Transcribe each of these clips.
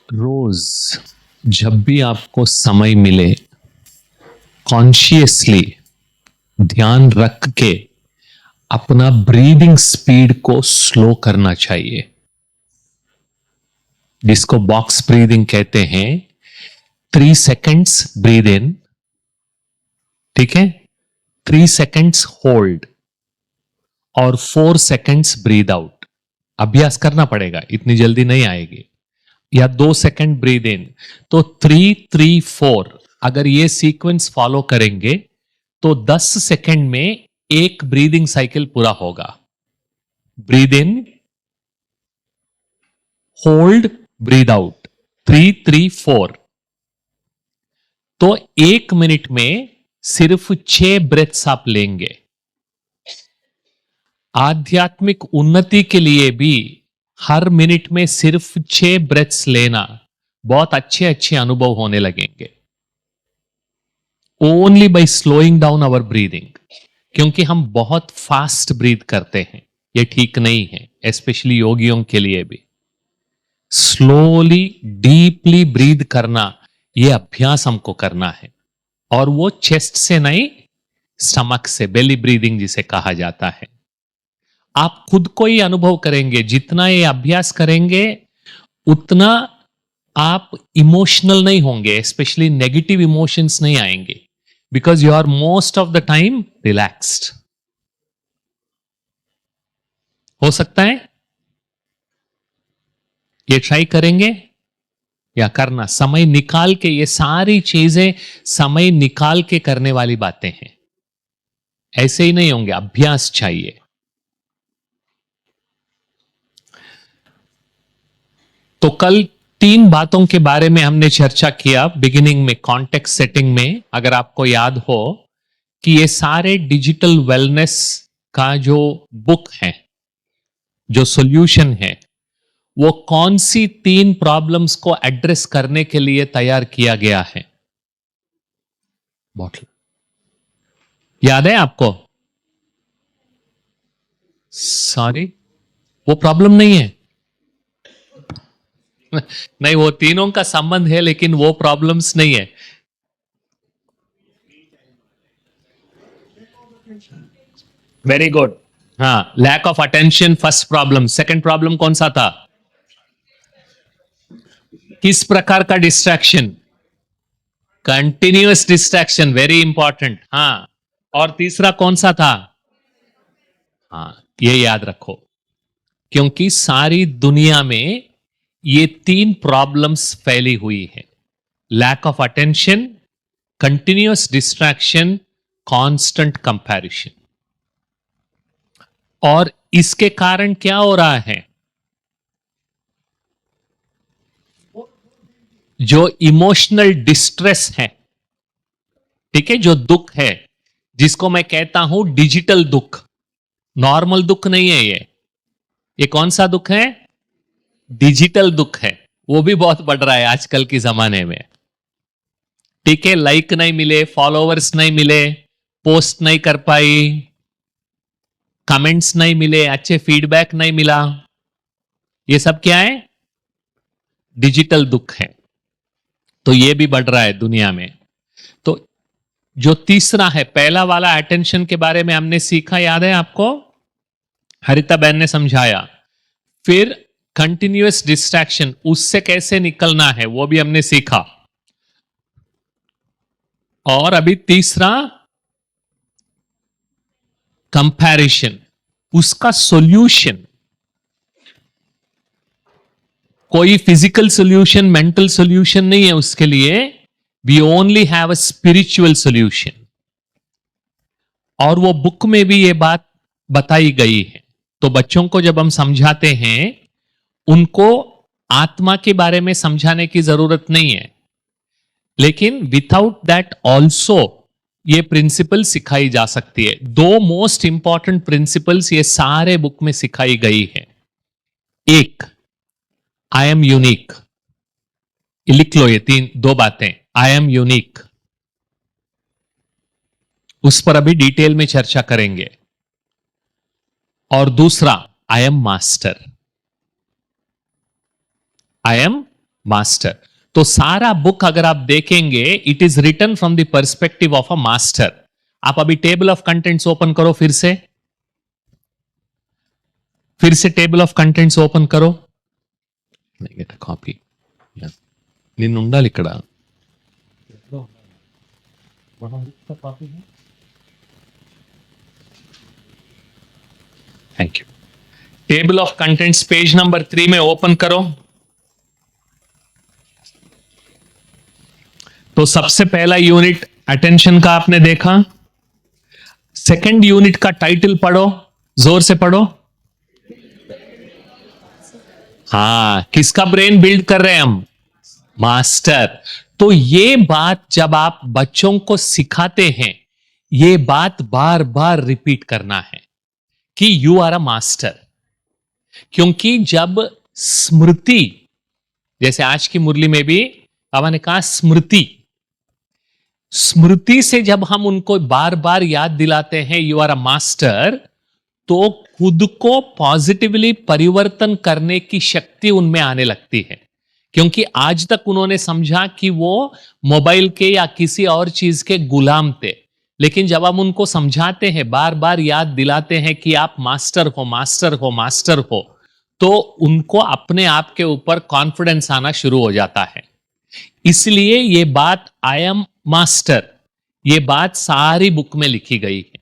रोज जब भी आपको समय मिले कॉन्शियसली ध्यान रख के अपना ब्रीदिंग स्पीड को स्लो करना चाहिए, जिसको बॉक्स ब्रीदिंग कहते हैं। 3 सेकेंड्स ब्रीद इन, ठीक है, 3 सेकेंड्स होल्ड और 4 सेकेंड्स ब्रीद आउट। अभ्यास करना पड़ेगा, इतनी जल्दी नहीं आएगी। या 2 सेकेंड ब्रीद इन, तो 3 3 4 अगर ये सीक्वेंस फॉलो करेंगे तो 10 सेकेंड में एक ब्रीदिंग साइकिल पूरा होगा। Breathe in, hold, breathe out, 3 3 4। तो 1 मिनट में सिर्फ 6 ब्रेथ्स आप लेंगे। आध्यात्मिक उन्नति के लिए भी हर मिनट में सिर्फ 6 ब्रेथ्स लेना, बहुत अच्छे अच्छे अनुभव होने लगेंगे only by slowing down our breathing. क्योंकि हम बहुत फास्ट ब्रीथ करते हैं, ये ठीक नहीं है, स्पेशली योगियों के लिए भी। स्लोली डीपली ब्रीद करना, ये अभ्यास हमको करना है, और वो चेस्ट से नहीं, स्टमक से, बेली ब्रीदिंग जिसे कहा जाता है। आप खुद को ही अनुभव करेंगे, जितना ये अभ्यास करेंगे उतना आप इमोशनल नहीं होंगे, स्पेशली नेगेटिव इमोशंस नहीं आएंगे, because you are most of the time relaxed. हो सकता है ये ट्राई करेंगे या करना, समय निकाल के। ये सारी चीजें समय निकाल के करने वाली बातें हैं, ऐसे ही नहीं होंगे, अभ्यास चाहिए। तो कल 3 बातों के बारे में हमने चर्चा किया बिगिनिंग में, कॉन्टेक्स्ट सेटिंग में। अगर आपको याद हो कि ये सारे डिजिटल वेलनेस का जो बुक है, जो सॉल्यूशन है, वो कौन सी 3 प्रॉब्लम्स को एड्रेस करने के लिए तैयार किया गया है? बॉटल याद है आपको? सॉरी, वो प्रॉब्लम नहीं है। नहीं, वो तीनों का संबंध है, लेकिन वो प्रॉब्लम्स नहीं है। Very good. हाँ, lack of attention first problem. Second problem कौन सा था? किस प्रकार का distraction? Continuous distraction, very important. हाँ, और तीसरा कौन सा था? हाँ, ये याद रखो, क्योंकि सारी दुनिया में ये 3 प्रॉब्लम्स फैली हुई है: lack of attention, continuous distraction, constant comparison. और इसके कारण क्या हो रहा है? जो इमोशनल डिस्ट्रेस है, ठीक है, जो दुख है, जिसको मैं कहता हूं डिजिटल दुख, नॉर्मल दुख नहीं है ये कौन सा दुख है? डिजिटल दुख है। वो भी बहुत बढ़ रहा है आजकल के जमाने में, ठीक है। लाइक नहीं मिले, फॉलोवर्स नहीं मिले, पोस्ट नहीं कर पाई, कमेंट्स नहीं मिले, अच्छे फीडबैक नहीं मिला, ये सब क्या है? डिजिटल दुख है। तो ये भी बढ़ रहा है दुनिया में। तो जो तीसरा है, पहला वाला अटेंशन के बारे में हमने सीखा, याद है आपको? हरिता बहन ने समझाया। फिर कंटिन्यूअस डिस्ट्रैक्शन, उससे कैसे निकलना है, वो भी हमने सीखा। और अभी तीसरा कंपैरिजन, उसका सॉल्यूशन। कोई फिजिकल सॉल्यूशन, मेंटल सॉल्यूशन नहीं है उसके लिए। We only have a spiritual solution. और वो बुक में भी ये बात बताई गई है। तो बच्चों को जब हम समझाते हैं, उनको आत्मा के बारे में समझाने की जरूरत नहीं है, लेकिन विदाउट दैट ऑल्सो ये प्रिंसिपल सिखाई जा सकती है। 2 मोस्ट इंपॉर्टेंट प्रिंसिपल्स ये सारे बुक में सिखाई गई है। एक, आई एम यूनिक। लिख लो ये 2 बातें। आई एम यूनिक, उस पर अभी डिटेल में चर्चा करेंगे। और दूसरा, I am master. I am master. तो सारा बुक अगर आप देखेंगे, it is written from the perspective of a master. आप अभी टेबल ऑफ कंटेंट्स ओपन करो, फिर से टेबल ऑफ कंटेंट्स ओपन करो। कॉपी నిన్ను ఉండాలి ఇక్కడ। Thank you. Table of contents page number 3 में ओपन करो। तो सबसे पहला यूनिट अटेंशन का आपने देखा। सेकंड यूनिट का टाइटल पढ़ो, जोर से पढ़ो। हाँ, किसका ब्रेन बिल्ड कर रहे हैं हम? मास्टर। तो ये बात जब आप बच्चों को सिखाते हैं, ये बात बार बार रिपीट करना है कि यू आर अ मास्टर। क्योंकि जब स्मृति, जैसे आज की मुरली में भी बाबा ने कहा स्मृति से जब हम उनको बार बार याद दिलाते हैं यू आर अ मास्टर, तो खुद को पॉजिटिवली परिवर्तन करने की शक्ति उनमें आने लगती है। क्योंकि आज तक उन्होंने समझा कि वो मोबाइल के या किसी और चीज के गुलाम थे। लेकिन जब हम उनको समझाते हैं, बार बार याद दिलाते हैं कि आप मास्टर हो, मास्टर हो, मास्टर हो, तो उनको अपने आप के ऊपर कॉन्फिडेंस आना शुरू हो जाता है। इसलिए ये बात आई एम मास्टर, ये बात सारी बुक में लिखी गई है।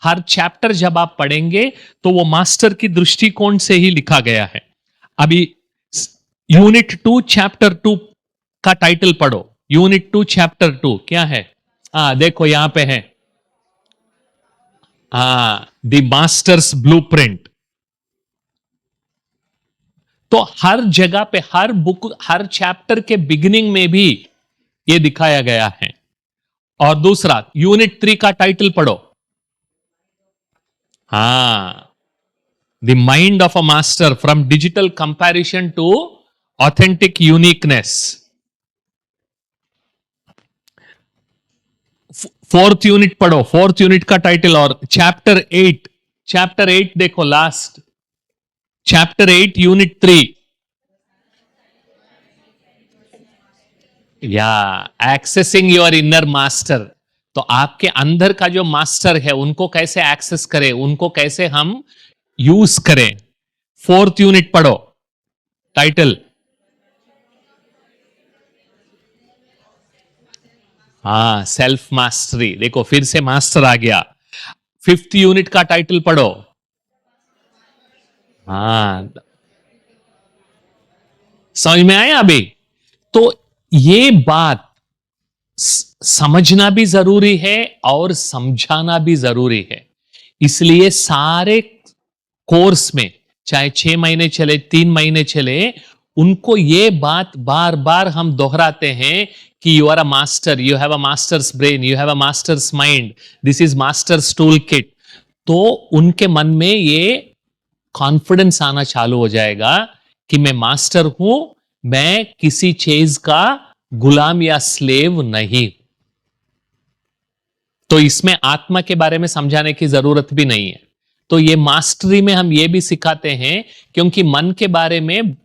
हर चैप्टर जब आप पढ़ेंगे तो वो मास्टर की दृष्टिकोण से ही लिखा गया है। अभी यूनिट 2 चैप्टर 2 का टाइटल पढ़ो। यूनिट 2 चैप्टर 2 क्या है? देखो यहां पे है, द मास्टर्स ब्लूप्रिंट। तो हर जगह पे, हर बुक, हर चैप्टर के बिगिनिंग में भी ये दिखाया गया है। और दूसरा यूनिट 3 का टाइटल पढ़ो। The mind of a master from digital comparison to authentic uniqueness. 4th unit पढ़ो, 4th यूनिट का टाइटल। और चैप्टर 8 देखो, लास्ट चैप्टर 8 यूनिट 3, या एक्सेसिंग योर इनर मास्टर। तो आपके अंदर का जो मास्टर है उनको कैसे एक्सेस करें, उनको कैसे हम यूज करें। 4th यूनिट पढ़ो, टाइटल। Self mastery. देखो फिर से मास्टर आ गया। 5th यूनिट का टाइटल पढ़ो। समझ में आया अभी? तो ये बात समझना भी जरूरी है और समझाना भी जरूरी है। इसलिए सारे कोर्स में, चाहे 6 महीने चले, 3 महीने चले, उनको ये बात बार बार हम दोहराते हैं कि you are a master, you have a master's brain, you have a master's mind, this is master's tool kit. तो उनके मन में ये कॉन्फिडेंस आना चालू हो जाएगा कि मैं मास्टर हूं, मैं किसी चीज का गुलाम या स्लेव नहीं। तो इसमें आत्मा के बारे में समझाने की जरूरत भी नहीं है। तो ये मास्टरी में हम ये भी सिखाते हैं, क्योंकि मन के बारे में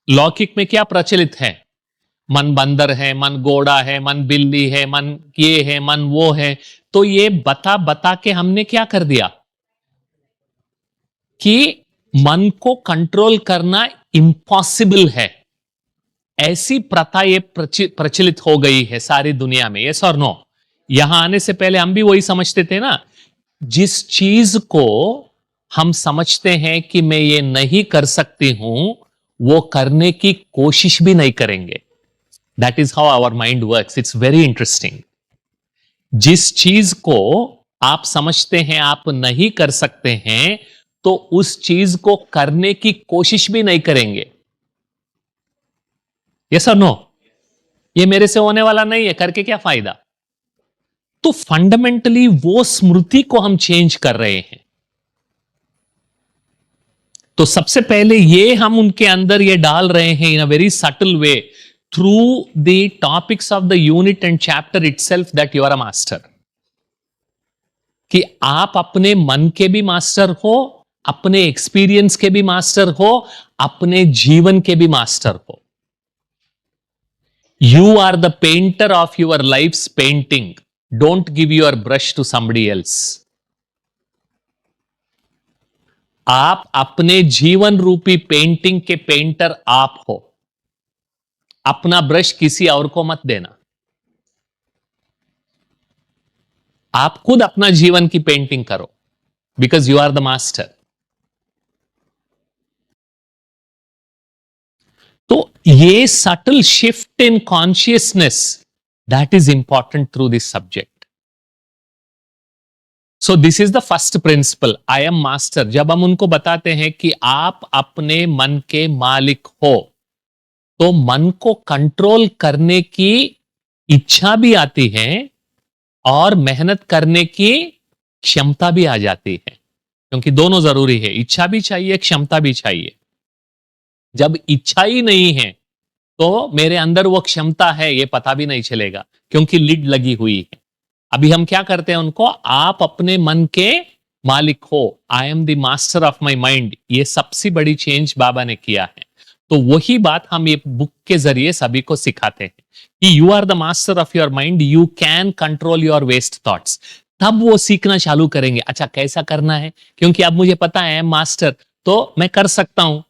लौकिक में क्या प्रचलित है? मन बंदर है, मन घोड़ा है, मन बिल्ली है, मन ये है, मन वो है। तो ये बता बता के हमने क्या कर दिया कि मन को कंट्रोल करना इम्पॉसिबल है। ऐसी प्रथा ये प्रचलित हो गई है सारी दुनिया में। यस और नो? यहां आने से पहले हम भी वही समझते थे ना। जिस चीज को हम समझते हैं कि मैं ये नहीं कर सकती हूं, वो करने की कोशिश भी नहीं करेंगे। That is how our mind works. It's very interesting. जिस चीज को आप समझते हैं आप नहीं कर सकते हैं, तो उस चीज को करने की कोशिश भी नहीं करेंगे। यस और नो? ये मेरे से होने वाला नहीं है, करके क्या फायदा? तो फंडामेंटली वो स्मृति को हम चेंज कर रहे हैं। तो सबसे पहले ये हम उनके अंदर ये डाल रहे हैं in a very subtle way, through the topics of the unit and chapter itself, that you are a master. कि आप अपने मन के भी मास्टर हो, अपने एक्सपीरियंस के भी मास्टर हो, अपने जीवन के भी मास्टर हो। You are the painter of your life's painting. Don't give your brush to somebody else. आप अपने जीवन रूपी पेंटिंग के पेंटर आप हो. अपना ब्रश किसी और को मत देना. आप खुद अपना जीवन की पेंटिंग करो, because you are the master. तो ये subtle shift in consciousness, that is important through this subject. So this is the first principle, I am master. जब हम उनको बताते हैं कि आप अपने मन के मालिक हो, तो मन को कंट्रोल करने की इच्छा भी आती है और मेहनत करने की क्षमता भी आ जाती है, क्योंकि दोनों जरूरी है. इच्छा भी चाहिए, क्षमता भी चाहिए. जब इच्छा ही नहीं है तो मेरे अंदर वो क्षमता है ये पता भी नहीं चलेगा, क्योंकि लिड लगी हुई है. अभी हम क्या करते हैं उनको, आप अपने मन के मालिक हो, I am the master of my mind. ये सबसे बड़ी चेंज बाबा ने किया है. तो वही बात हम ये बुक के जरिए सभी को सिखाते हैं कि you are the master of your mind, you can control your waste thoughts. तब वो सीखना चालू करेंगे, अच्छा कैसा करना है, क्योंकि अब मुझे पता है मास्टर, तो मैं कर सकता हूं,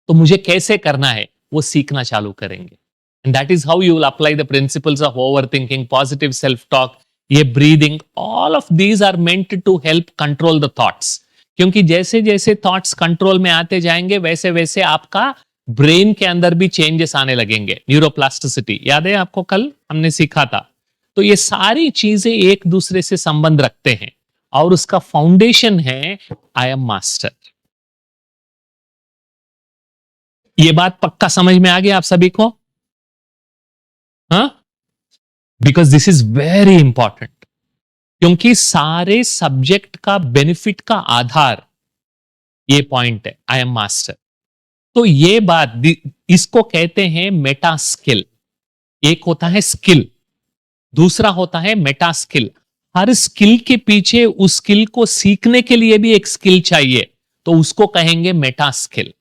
तो मुझे कैसे करना है वो सीखना चालू करेंगे. And that is how you will apply the principles of over thinking, positive self talk, ये breathing, all of these are meant to help control the thoughts. क्योंकि जैसे जैसे थॉट्स कंट्रोल में आते जाएंगे वैसे वैसे आपका ब्रेन के अंदर भी चेंजेस आने लगेंगे. न्यूरोप्लास्टिसिटी याद है आपको, कल हमने सीखा था. तो ये सारी चीजें एक दूसरे से संबंध रखते हैं और उसका फाउंडेशन है आई एम मास्टर. ये बात पक्का समझ में आ गया आप सभी को? हाँ, because this is very important. क्योंकि सारे सब्जेक्ट का बेनिफिट का आधार ये पॉइंट है, आई एम मास्टर. तो ये बात, इसको कहते हैं मेटा स्किल. एक होता है स्किल, दूसरा होता है मेटा स्किल. हर स्किल के पीछे उस स्किल को सीखने के लिए भी एक स्किल चाहिए, तो उसको कहेंगे मेटा स्किल.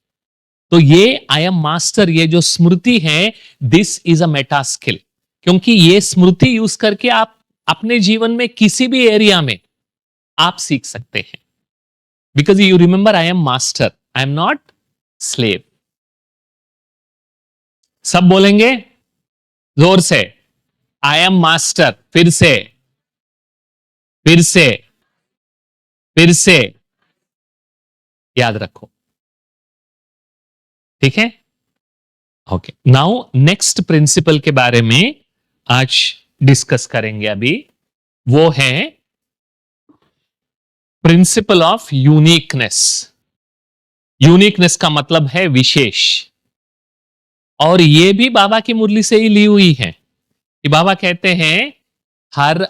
तो ये आई एम मास्टर, ये जो स्मृति है, this is a Meta skill. क्योंकि ये स्मृति यूज करके आप अपने जीवन में किसी भी एरिया में आप सीख सकते हैं. Because you remember I am master, I am not slave. सब बोलेंगे जोर से, आई एम मास्टर. फिर से, फिर से, फिर से याद रखो. ठीक है? ओके. नाउ नेक्स्ट प्रिंसिपल के बारे में आज डिस्कस करेंगे. अभी वो है प्रिंसिपल ऑफ यूनिकनेस. यूनिकनेस का मतलब है विशेष. और ये भी बाबा की मुरली से ही ली हुई है कि बाबा कहते हैं हर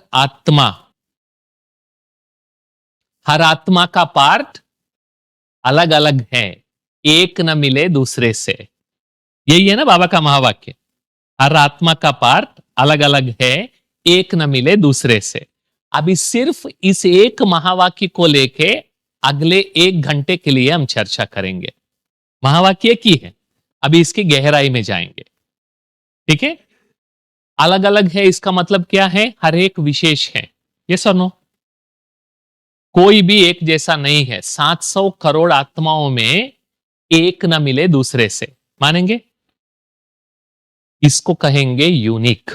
आत्मा का पार्ट अलग अलग है, एक न मिले दूसरे से. यही है ना बाबा का महावाक्य, हर आत्मा का पार्ट अलग अलग है, एक न मिले दूसरे से. अभी सिर्फ इस एक महावाक्य को लेके अगले 1 घंटे के लिए हम चर्चा करेंगे. महावाक्य की है, अभी इसकी गहराई में जाएंगे. ठीक है? अलग अलग है इसका मतलब क्या है? हर एक विशेष है. यस और नो? कोई भी एक जैसा नहीं है. 700 करोड़ आत्माओं में एक न मिले दूसरे से. मानेंगे? इसको कहेंगे यूनिक.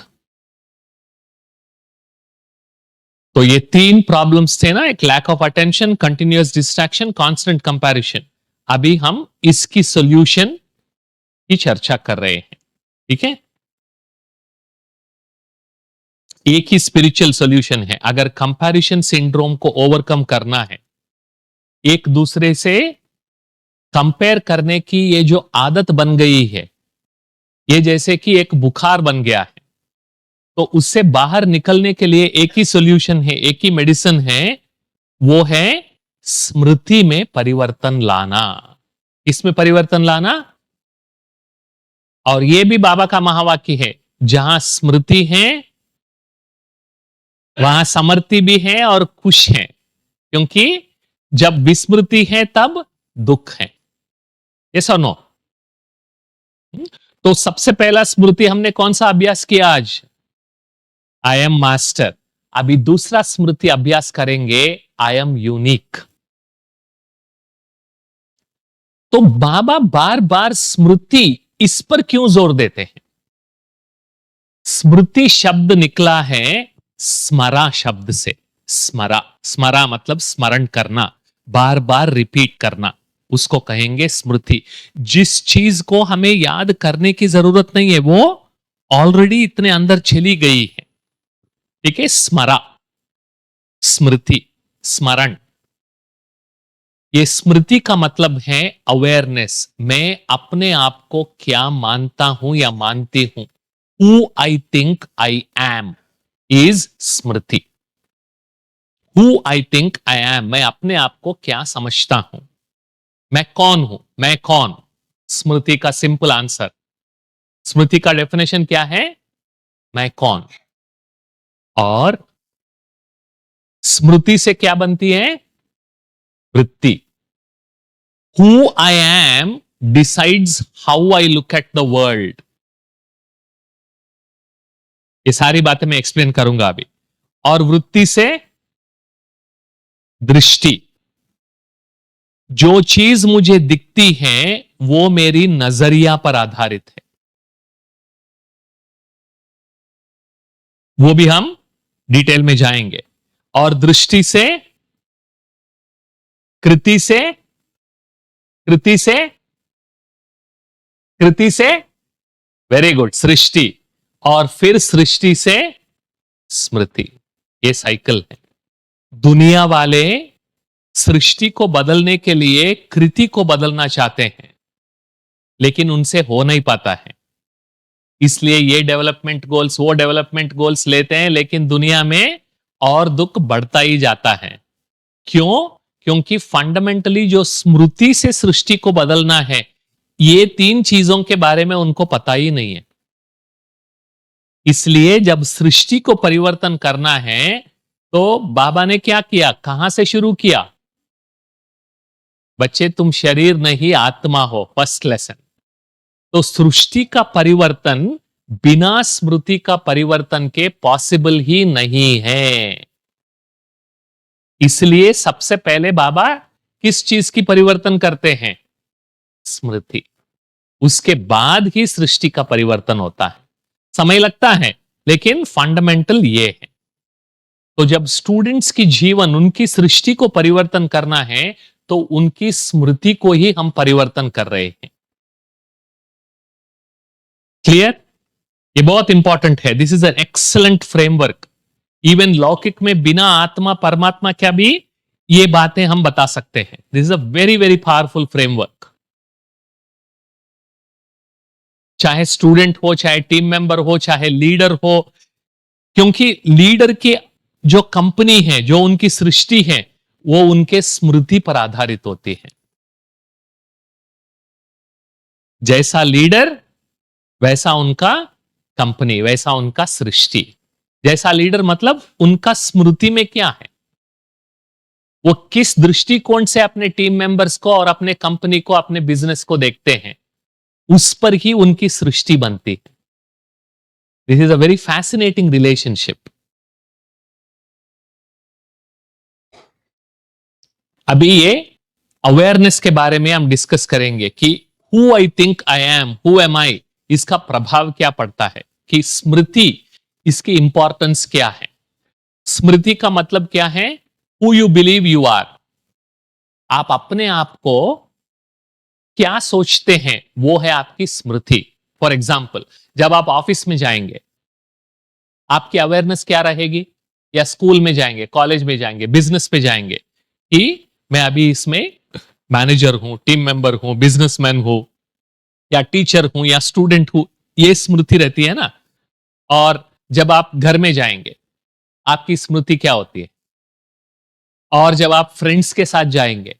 तो ये 3 प्रॉब्लम्स थे ना, एक lack of attention, continuous distraction, constant comparison. अभी हम इसकी सॉल्यूशन की चर्चा कर रहे हैं. ठीक है? एक ही स्पिरिचुअल सॉल्यूशन है. अगर कंपैरिजन सिंड्रोम को ओवरकम करना है, एक दूसरे से कंपेयर करने की ये जो आदत बन गई है, ये जैसे कि एक बुखार बन गया है, तो उससे बाहर निकलने के लिए एक ही सॉल्यूशन है, एक ही मेडिसिन है, वो है स्मृति में परिवर्तन लाना. इसमें परिवर्तन लाना. और ये भी बाबा का महावाक्य है, जहां स्मृति है वहां समृद्धि भी है और खुश है. क्योंकि जब विस्मृति है तब दुख है. यस और नो? तो सबसे पहला स्मृति हमने कौन सा अभ्यास किया आज? आई एम मास्टर। अभी दूसरा स्मृति अभ्यास करेंगे, आई एम यूनिक। तो बाबा बार बार स्मृति इस पर क्यों जोर देते हैं? स्मृति शब्द निकला है स्मरा शब्द से। स्मरा, स्मरा मतलब स्मरण करना, बार बार रिपीट करना, उसको कहेंगे स्मृति। जिस चीज को हमें याद करने की जरूरत नहीं है, वो ऑलरेडी इतने अंदर चली गई है। ठीक है, स्मरा, स्मृति, स्मरण। ये स्मृति का मतलब है अवेयरनेस। मैं अपने आप को क्या मानता हूं या मानती हूं, who I think I M is Smriti. Who I think I M, मैं अपने आप को क्या समझता हूं, मैं कौन हूं, मैं कौन। स्मृति का सिंपल आंसर, स्मृति का डेफिनेशन क्या है? मैं कौन। और स्मृति से क्या बनती है? वृत्ति। Who I am decides how I look at the world. ये सारी बातें मैं एक्सप्लेन करूंगा अभी। और वृत्ति से दृष्टि। जो चीज मुझे दिखती है वो मेरी नजरिया पर आधारित है, वो भी हम डिटेल में जाएंगे। और दृष्टि से, कृति से, कृति से, कृति से, वेरी गुड, सृष्टि। और फिर सृष्टि से स्मृति। ये साइकिल है। दुनिया वाले सृष्टि को बदलने के लिए कृति को बदलना चाहते हैं, लेकिन उनसे हो नहीं पाता है। इसलिए ये डेवलपमेंट गोल्स, वो डेवलपमेंट गोल्स लेते हैं, लेकिन दुनिया में और दुख बढ़ता ही जाता है। क्यों? क्योंकि फंडामेंटली जो स्मृति से सृष्टि को बदलना है, ये तीन चीजों के बारे में उनको पता ही नहीं है। इसलिए जब सृष्टि को परिवर्तन करना है, तो बाबा ने क्या किया, कहां से शुरू किया? बच्चे, तुम शरीर नहीं आत्मा हो, फर्स्ट लेसन। तो सृष्टि का परिवर्तन बिना स्मृति का परिवर्तन के पॉसिबल ही नहीं है। इसलिए सबसे पहले बाबा किस चीज की परिवर्तन करते हैं? स्मृति। उसके बाद ही सृष्टि का परिवर्तन होता है। समय लगता है, लेकिन फंडामेंटल ये है। तो जब स्टूडेंट्स की जीवन, उनकी सृष्टि को परिवर्तन करना है, तो उनकी स्मृति को ही हम परिवर्तन कर रहे हैं। क्लियर? ये बहुत इंपॉर्टेंट है। This is an excellent framework. Even लौकिक में बिना आत्मा परमात्मा क्या भी ये बातें हम बता सकते हैं। This is a very very powerful framework. चाहे स्टूडेंट हो, चाहे टीम मेंबर हो, चाहे लीडर हो, क्योंकि लीडर की जो कंपनी है, जो उनकी सृष्टि है, वो उनके स्मृति पर आधारित होती है। जैसा लीडर वैसा उनका कंपनी, वैसा उनका सृष्टि। जैसा लीडर मतलब उनका स्मृति में क्या है, वो किस दृष्टिकोण से अपने टीम मेंबर्स को और अपने कंपनी को, अपने बिजनेस को देखते हैं, उस पर ही उनकी सृष्टि बनती है। This is a very fascinating relationship. अभी ये अवेयरनेस के बारे में हम डिस्कस करेंगे कि who I think I am, who am I, इसका प्रभाव क्या पड़ता है, कि स्मृति, इसकी इंपॉर्टेंस क्या है। स्मृति का मतलब क्या है? Who you believe you are. आप अपने आप को क्या सोचते हैं, वो है आपकी स्मृति। फॉर एग्जाम्पल, जब आप ऑफिस में जाएंगे, आपकी अवेयरनेस क्या रहेगी? या स्कूल में जाएंगे, कॉलेज में जाएंगे, बिजनेस पे जाएंगे, कि मैं अभी इसमें मैनेजर हूं, टीम मेंबर हूं, बिजनेसमैन हूं, या टीचर हूं, या स्टूडेंट हूं, ये स्मृति रहती है ना। और जब आप घर में जाएंगे, आपकी स्मृति क्या होती है? और जब आप फ्रेंड्स के साथ जाएंगे,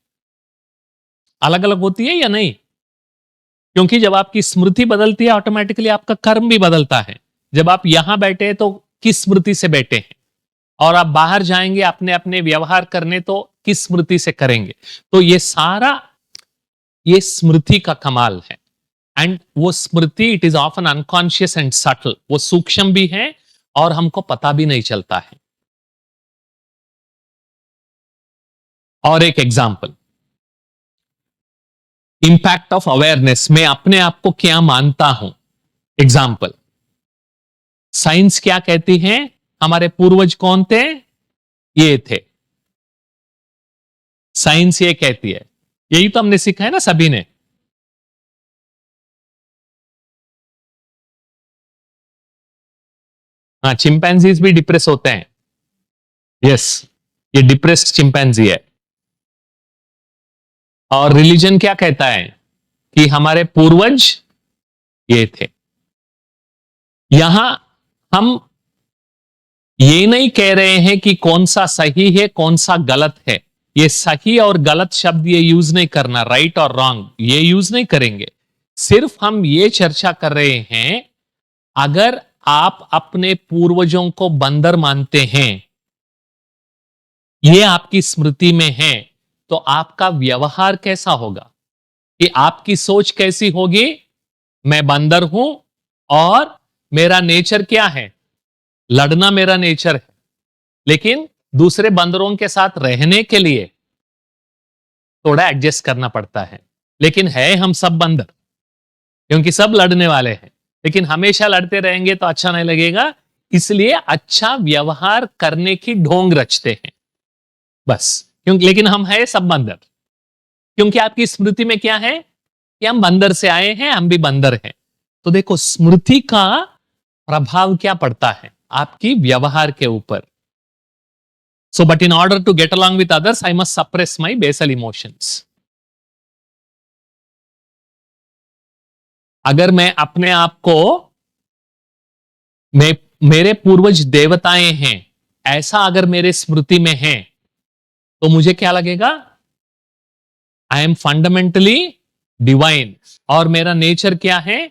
अलग अलग होती है या नहीं? क्योंकि जब आपकी स्मृति बदलती है, ऑटोमेटिकली आपका कर्म भी बदलता है। जब आप यहां बैठे हैं तो किस स्मृति से बैठे हैं, और आप बाहर जाएंगे अपने अपने व्यवहार करने, तो किस स्मृति से करेंगे। तो ये सारा, ये स्मृति का कमाल है। एंड वो स्मृति it is often unconscious and subtle, वो सूक्ष्म भी है और हमको पता भी नहीं चलता है. और एक एग्जाम्पल, इंपैक्ट ऑफ अवेयरनेस, मैं अपने आप को क्या मानता हूं. एग्जाम्पल, साइंस क्या कहती है, हमारे पूर्वज कौन थे, ये थे. साइंस ये कहती है, यही तो हमने सीखा है ना सभी ने. हाँ, चिंपैंजीज भी डिप्रेस होते हैं. यस, ये डिप्रेस्ड चिंपैंजी है. और रिलीजन क्या कहता है कि हमारे पूर्वज ये थे. यहां हम ये नहीं कह रहे हैं कि कौन सा सही है कौन सा गलत है. ये सही और गलत शब्द ये यूज नहीं करना, राइट और रॉन्ग ये यूज नहीं करेंगे. सिर्फ हम ये चर्चा कर रहे हैं, अगर आप अपने पूर्वजों को बंदर मानते हैं, ये आपकी स्मृति में है, तो आपका व्यवहार कैसा होगा, कि आपकी सोच कैसी होगी. मैं बंदर हूं और मेरा नेचर क्या है, लड़ना मेरा नेचर है. लेकिन दूसरे बंदरों के साथ रहने के लिए थोड़ा एडजस्ट करना पड़ता है. लेकिन है हम सब बंदर, क्योंकि सब लड़ने वाले हैं. लेकिन हमेशा लड़ते रहेंगे तो अच्छा नहीं लगेगा, इसलिए अच्छा व्यवहार करने की ढोंग रचते हैं बस. क्योंकि लेकिन हम है सब बंदर, क्योंकि आपकी स्मृति में क्या है कि हम बंदर से आए हैं, हम भी बंदर हैं. तो देखो स्मृति का प्रभाव क्या पड़ता है आपकी व्यवहार के ऊपर. So but in order to get along with others I must suppress my basal emotions. अगर मैं अपने आप को मेरे पूर्वज देवताएं हैं ऐसा अगर मेरे स्मृति में है, तो मुझे क्या लगेगा, आई एम फंडामेंटली डिवाइन. और मेरा नेचर क्या है,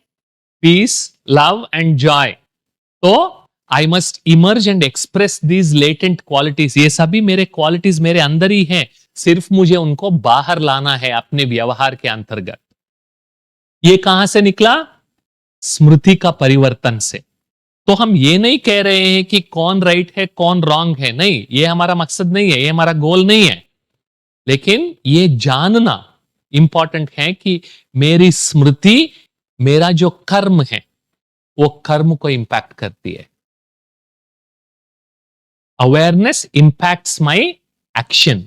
पीस, लव एंड जॉय. तो I must emerge and express these latent qualities. ये सभी मेरे क्वालिटीज मेरे अंदर ही हैं, सिर्फ मुझे उनको बाहर लाना है अपने व्यवहार के अंतर्गत. ये कहां से निकला, स्मृति का परिवर्तन से. तो हम ये नहीं कह रहे हैं कि कौन राइट है कौन रॉन्ग है, नहीं, ये हमारा मकसद नहीं है, ये हमारा गोल नहीं है. लेकिन ये जानना इंपॉर्टेंट है कि मेरी स्मृति, मेरा जो कर्म है, वो कर्म को इंपैक्ट करती है. Awareness impacts my action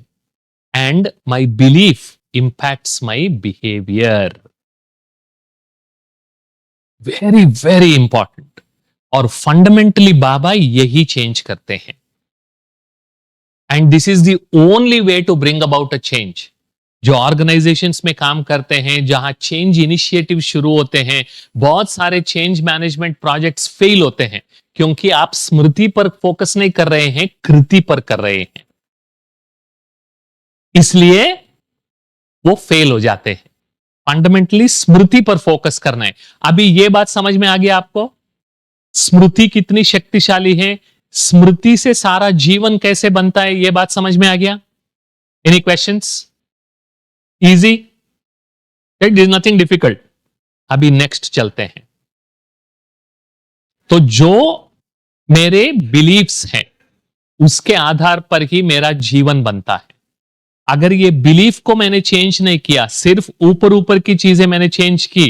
and my belief impacts my behaviour. Very very important. और फंडामेंटली बाबा यही चेंज करते हैं. And this is the only way to bring about a change. जो ऑर्गेनाइजेशंस में काम करते हैं, जहां चेंज इनिशिएटिव शुरू होते हैं, बहुत सारे चेंज मैनेजमेंट प्रोजेक्ट्स फेल होते हैं, क्योंकि आप स्मृति पर फोकस नहीं कर रहे हैं, कृति पर कर रहे हैं. इसलिए वो फेल हो जाते हैं. फंडामेंटली स्मृति पर फोकस करना है. अभी ये बात समझ में आ गया आपको, स्मृति कितनी शक्तिशाली है, स्मृति से सारा जीवन कैसे बनता है, ये बात समझ में आ गया. Any questions, easy, it is nothing difficult. अभी नेक्स्ट चलते हैं. तो जो मेरे बिलीफ्स हैं उसके आधार पर ही मेरा जीवन बनता है. अगर ये बिलीफ को मैंने चेंज नहीं किया, सिर्फ ऊपर ऊपर की चीजें मैंने चेंज की,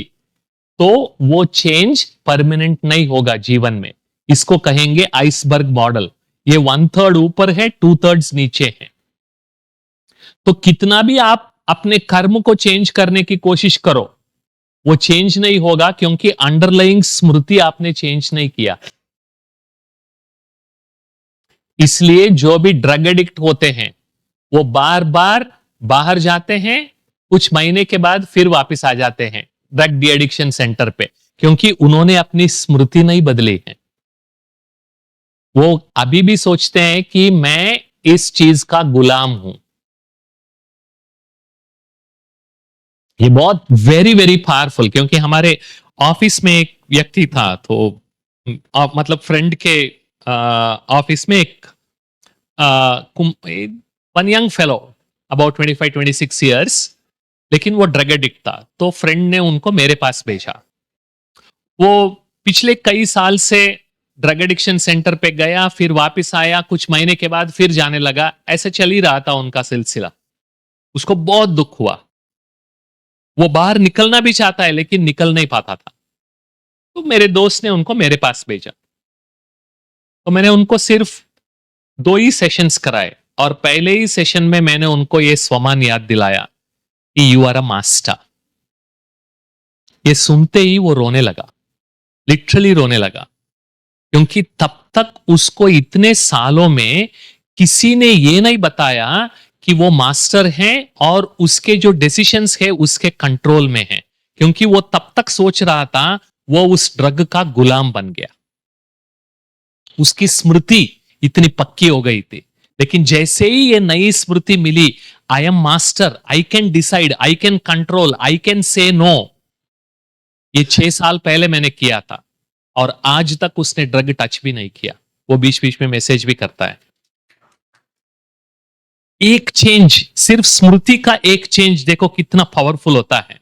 तो वो चेंज परमानेंट नहीं होगा जीवन में. इसको कहेंगे आइसबर्ग मॉडल. ये 1/3 ऊपर है, 2/3 नीचे है. तो कितना भी आप अपने कर्म को चेंज करने की कोशिश करो, वो चेंज नहीं होगा, क्योंकि अंडरलाइंग स्मृति आपने चेंज नहीं किया. इसलिए जो भी ड्रग एडिक्ट होते हैं वो बार बार बाहर जाते हैं, कुछ महीने के बाद फिर वापस आ जाते हैं ड्रग डी एडिक्शन सेंटर पे, क्योंकि उन्होंने अपनी स्मृति नहीं बदली है. वो अभी भी सोचते हैं कि मैं इस चीज का गुलाम हूं. ये बहुत वेरी वेरी पावरफुल. क्योंकि हमारे ऑफिस में एक व्यक्ति था, तो मतलब फ्रेंड के ऑफिस में एक one young fellow about 25-26 years, लेकिन वो ड्रग एडिक्ट था, तो फ्रेंड ने उनको मेरे पास भेजा। वो पिछले कई साल से ड्रग एडिक्शन सेंटर पे गया, फिर वापस आया, कुछ महीने के बाद फिर जाने लगा, ऐसे चल ही रहा था उनका सिलसिला। उसको बहुत दुख हुआ, वो बाहर निकलना भी चाहता है लेकिन निकल नहीं पाता था। तो मेरे दोस्त ने उनको मेरे पास भेजा। तो मैंने उनको सिर्फ 2 ही सेशंस कराए, और पहले ही सेशन में मैंने उनको ये स्वमान याद दिलाया कि यू आर अ मास्टर। ये सुनते ही वो रोने लगा, लिटरली रोने लगा, क्योंकि तब तक उसको इतने सालों में किसी ने ये नहीं बताया कि वो मास्टर है और उसके जो डिसीजंस है उसके कंट्रोल में है, क्योंकि वो तब तक सोच रहा था वो उस ड्रग का गुलाम बन गया। उसकी स्मृति इतनी पक्की हो गई थी, लेकिन जैसे ही ये नई स्मृति मिली, I am master, I can decide, I can control, I can say no, ये 6 साल पहले मैंने किया था और आज तक उसने ड्रग टच भी नहीं किया। वो बीच बीच में मैसेज भी करता है। एक चेंज, सिर्फ स्मृति का एक चेंज देखो कितना पावरफुल होता है,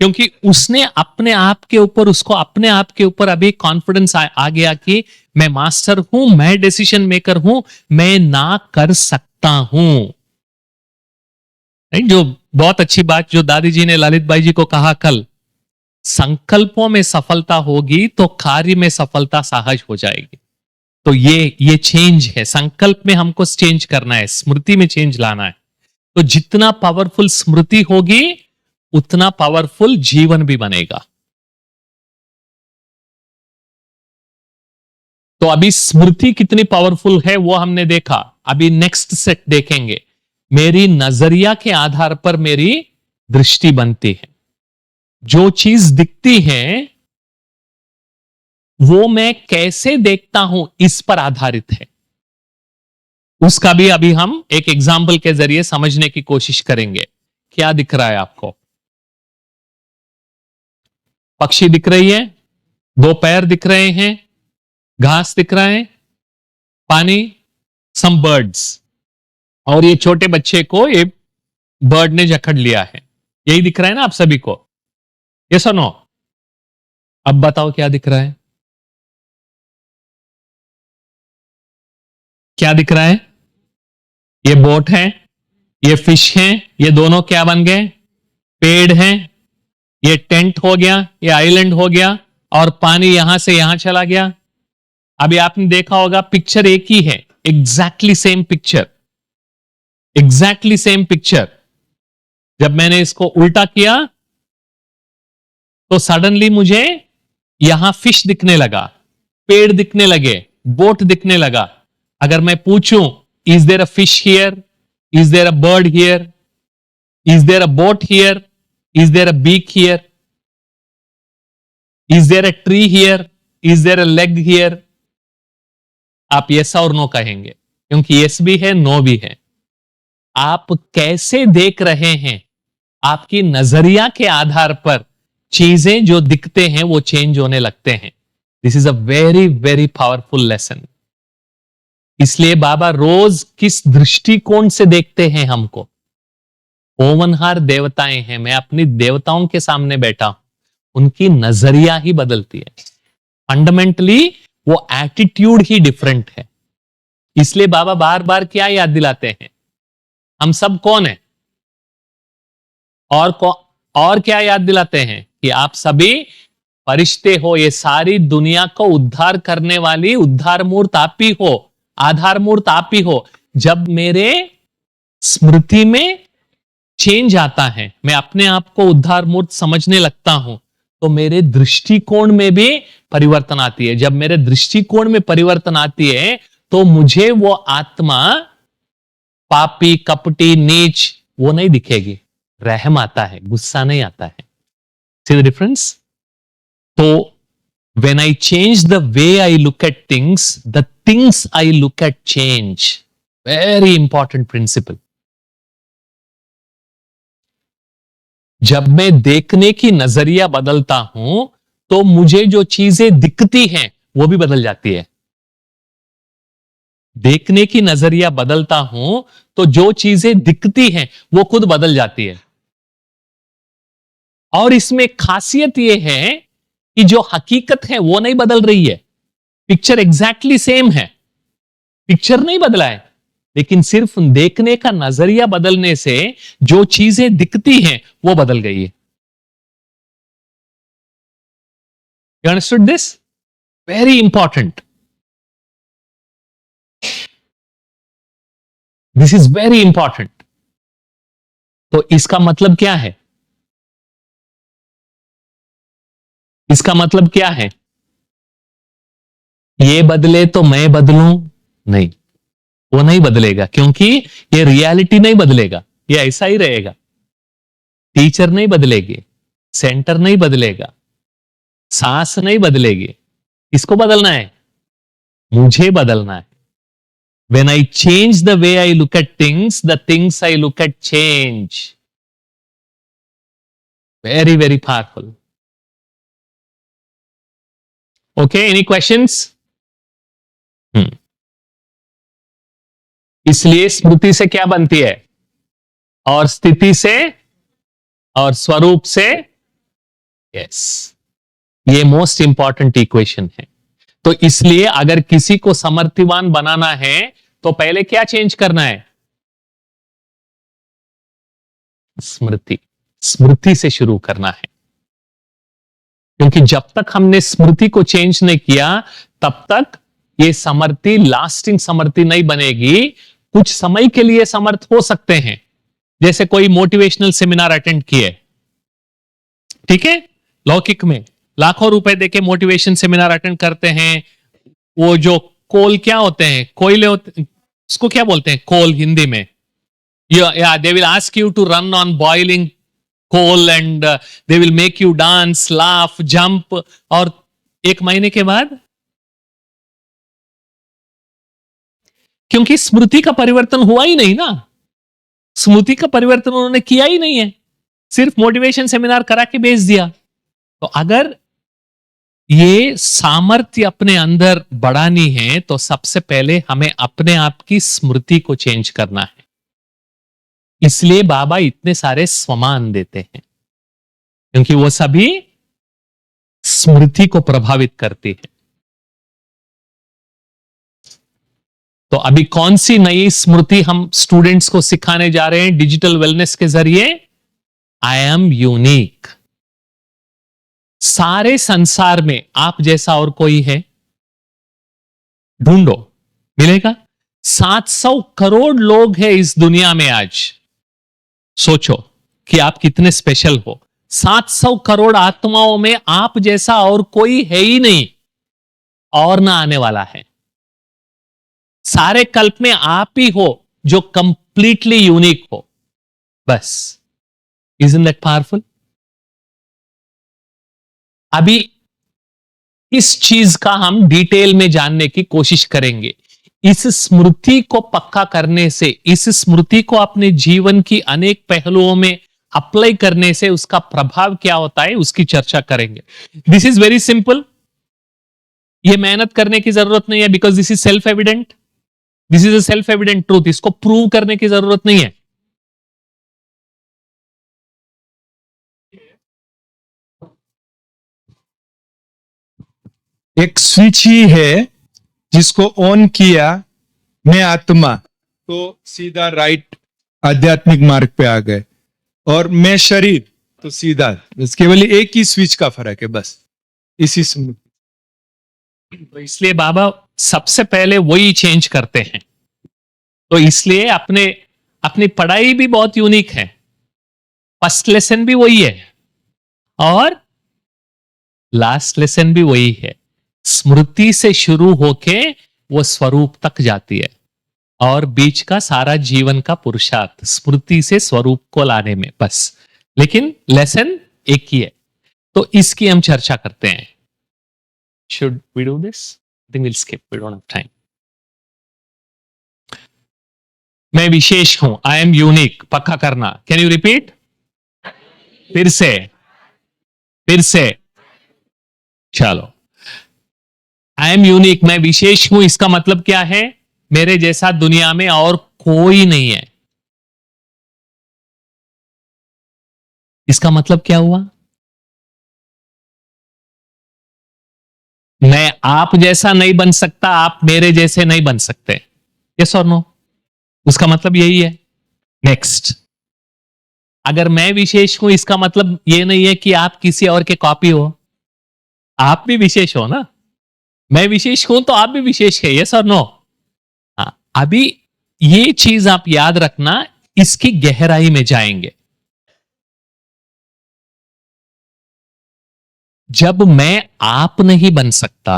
क्योंकि उसने अपने आप के ऊपर, उसको अपने आप के ऊपर अभी कॉन्फिडेंस आ गया कि मैं मास्टर हूं, मैं डिसीजन मेकर हूं, मैं ना कर सकता हूं। जो बहुत अच्छी बात जो दादी जी ने ललित भाई जी को कहा कल, संकल्पों में सफलता होगी तो कार्य में सफलता सहज हो जाएगी। तो ये चेंज है, संकल्प में हमको चेंज करना है, स्मृति में चेंज लाना है। तो जितना पावरफुल स्मृति होगी उतना पावरफुल जीवन भी बनेगा। तो अभी स्मृति कितनी पावरफुल है वो हमने देखा। अभी नेक्स्ट सेट देखेंगे, मेरी नजरिया के आधार पर मेरी दृष्टि बनती है। जो चीज दिखती है वो मैं कैसे देखता हूं इस पर आधारित है। उसका भी अभी हम एक एग्जाम्पल के जरिए समझने की कोशिश करेंगे। क्या दिख रहा है आपको? पक्षी दिख रही है, 2 पैर दिख रहे हैं, घास दिख रहा है, पानी, सम बर्ड्स, और ये छोटे बच्चे को ये बर्ड ने जकड़ लिया है। यही दिख रहा है ना आप सभी को? यस और नो? अब बताओ क्या दिख रहा है? क्या दिख रहा है? ये बोट है, ये फिश है, ये दोनों क्या बन गए? पेड़ हैं। ये टेंट हो गया, ये आइलैंड हो गया, और पानी यहां से यहां चला गया। अभी आपने देखा होगा पिक्चर एक ही है, exactly same picture, exactly same picture. जब मैंने इसको उल्टा किया तो सडनली मुझे यहां फिश दिखने लगा, पेड़ दिखने लगे, बोट दिखने लगा। अगर मैं पूछूं, is there a fish here, is there a bird here, is there a boat here, is there a beak here, is there a tree here, is there a leg here? आप yes और no कहेंगे, क्योंकि yes भी है, no भी है। आप कैसे देख रहे हैं, आपकी नजरिया के आधार पर चीजें जो दिखते हैं वो चेंज होने लगते हैं। This is a very very powerful lesson. इसलिए बाबा रोज किस दृष्टिकोण से देखते हैं हमको। ओवनहार देवताएं हैं, मैं अपनी देवताओं के सामने बैठा हूं, उनकी नजरिया ही बदलती है। फंडामेंटली वो एटीट्यूड ही डिफरेंट है। इसलिए बाबा बार बार क्या याद दिलाते हैं, हम सब कौन है, और क्या याद दिलाते हैं कि आप सभी फरिश्ते हो, ये सारी दुनिया को उद्धार करने वाली उद्धार मूर्त आप ही हो, आधार मूर्त आप ही हो। जब मेरे स्मृति में चेंज आता है, मैं अपने आप को उद्धार मूर्त समझने लगता हूं, तो मेरे दृष्टिकोण में भी परिवर्तन आती है। जब मेरे दृष्टिकोण में परिवर्तन आती है तो मुझे वो आत्मा पापी, कपटी, नीच वो नहीं दिखेगी, रहम आता है, गुस्सा नहीं आता है। See the difference? तो when I change the way I look at things, the things I look at change. Very important principle. जब मैं देखने की नजरिया बदलता हूं तो मुझे जो चीजें दिखती हैं वो भी बदल जाती है। देखने की नजरिया बदलता हूं तो जो चीजें दिखती हैं वो खुद बदल जाती है। और इसमें खासियत यह है कि जो हकीकत है वो नहीं बदल रही है, पिक्चर एग्जैक्टली सेम है, पिक्चर नहीं बदला है, लेकिन सिर्फ देखने का नजरिया बदलने से जो चीजें दिखती हैं वो बदल गई है। You understood this? Very important. This is very important. तो इसका मतलब क्या है? इसका मतलब क्या है? ये बदले तो मैं बदलूं? नहीं, वो नहीं बदलेगा, क्योंकि ये रियलिटी नहीं बदलेगा, ये ऐसा ही रहेगा। टीचर नहीं बदलेगी, सेंटर नहीं बदलेगा, सांस नहीं बदलेगी। इसको बदलना है, मुझे बदलना है। When I change the way I look at things, the things I look at change. Very, very powerful. Okay, any questions? इसलिए स्मृति से क्या बनती है? और स्थिति से और स्वरूप से। यस, ये मोस्ट इंपॉर्टेंट इक्वेशन है। तो इसलिए अगर किसी को समर्थिवान बनाना है तो पहले क्या चेंज करना है? स्मृति। स्मृति से शुरू करना है, क्योंकि जब तक हमने स्मृति को चेंज नहीं किया तब तक ये समर्थी लास्टिंग समर्थी नहीं बनेगी। कुछ समय के लिए समर्थ हो सकते हैं, जैसे कोई मोटिवेशनल सेमिनार अटेंड किए, ठीक है, लौकिक में लाखों रुपए देके मोटिवेशन सेमिनार अटेंड करते हैं। वो जो कोल क्या होते हैं, कोयले होते, उसको क्या बोलते हैं, कोल हिंदी में? They will ask you to run on boiling coal and they will make you dance, laugh, jump, और 1 महीने के बाद, क्योंकि स्मृति का परिवर्तन हुआ ही नहीं ना, स्मृति का परिवर्तन उन्होंने किया ही नहीं है, सिर्फ मोटिवेशन सेमिनार करा के भेज दिया। तो अगर ये सामर्थ्य अपने अंदर बढ़ानी है तो सबसे पहले हमें अपने आप की स्मृति को चेंज करना है। इसलिए बाबा इतने सारे स्वमान देते हैं, क्योंकि वो सभी स्मृति को प्रभावित करती है। तो अभी कौन सी नई स्मृति हम स्टूडेंट्स को सिखाने जा रहे हैं डिजिटल वेलनेस के जरिए? आई एम यूनिक। सारे संसार में आप जैसा और कोई है? ढूंढो, मिलेगा? 700 करोड़ लोग हैं इस दुनिया में आज। सोचो कि आप कितने स्पेशल हो। 700 करोड़ आत्माओं में आप जैसा और कोई है ही नहीं, और ना आने वाला है। सारे कल्प में आप ही हो जो कंप्लीटली यूनिक हो, बस। Isn't that powerful? अभी इस चीज का हम डिटेल में जानने की कोशिश करेंगे। इस स्मृति को पक्का करने से, इस स्मृति को अपने जीवन की अनेक पहलुओं में अप्लाई करने से उसका प्रभाव क्या होता है, उसकी चर्चा करेंगे। दिस इज वेरी सिंपल, ये मेहनत करने की जरूरत नहीं है, because this is self evident. This is a self evident truth. इसको प्रूव करने की जरूरत नहीं है। एक स्विच ही है जिसको ऑन किया, मैं आत्मा, तो सीधा राइट आध्यात्मिक मार्ग पे आ गए, और मैं शरीर, तो सीधा। बस केवल एक ही स्विच का फर्क है, बस इसी स्मृति। तो इसलिए बाबा सबसे पहले वही चेंज करते हैं। तो इसलिए अपनी पढ़ाई भी बहुत यूनिक है, फर्स्ट लेसन भी वही है और लास्ट लेसन भी वही है। स्मृति से शुरू होके वो स्वरूप तक जाती है, और बीच का सारा जीवन का पुरुषार्थ स्मृति से स्वरूप को लाने में, बस। लेकिन लेसन एक ही है। तो इसकी हम चर्चा करते हैं। Should we do this? I think will skip, we don't have time. मैं विशेष हूं, आई एम यूनिक, पक्का करना। Can you repeat? फिर से चलो। आई एम यूनिक, मैं विशेष हूं, इसका मतलब क्या है? मेरे जैसा दुनिया में और कोई नहीं है। इसका मतलब क्या हुआ? मैं आप जैसा नहीं बन सकता, आप मेरे जैसे नहीं बन सकते। यस और नो? उसका मतलब यही है। नेक्स्ट, अगर मैं विशेष हूं इसका मतलब ये नहीं है कि आप किसी और के कॉपी हो। आप भी विशेष हो ना। मैं विशेष हूं तो आप भी विशेष है। यस और नो? हाँ, अभी ये चीज आप याद रखना, इसकी गहराई में जाएंगे। जब मैं आप नहीं बन सकता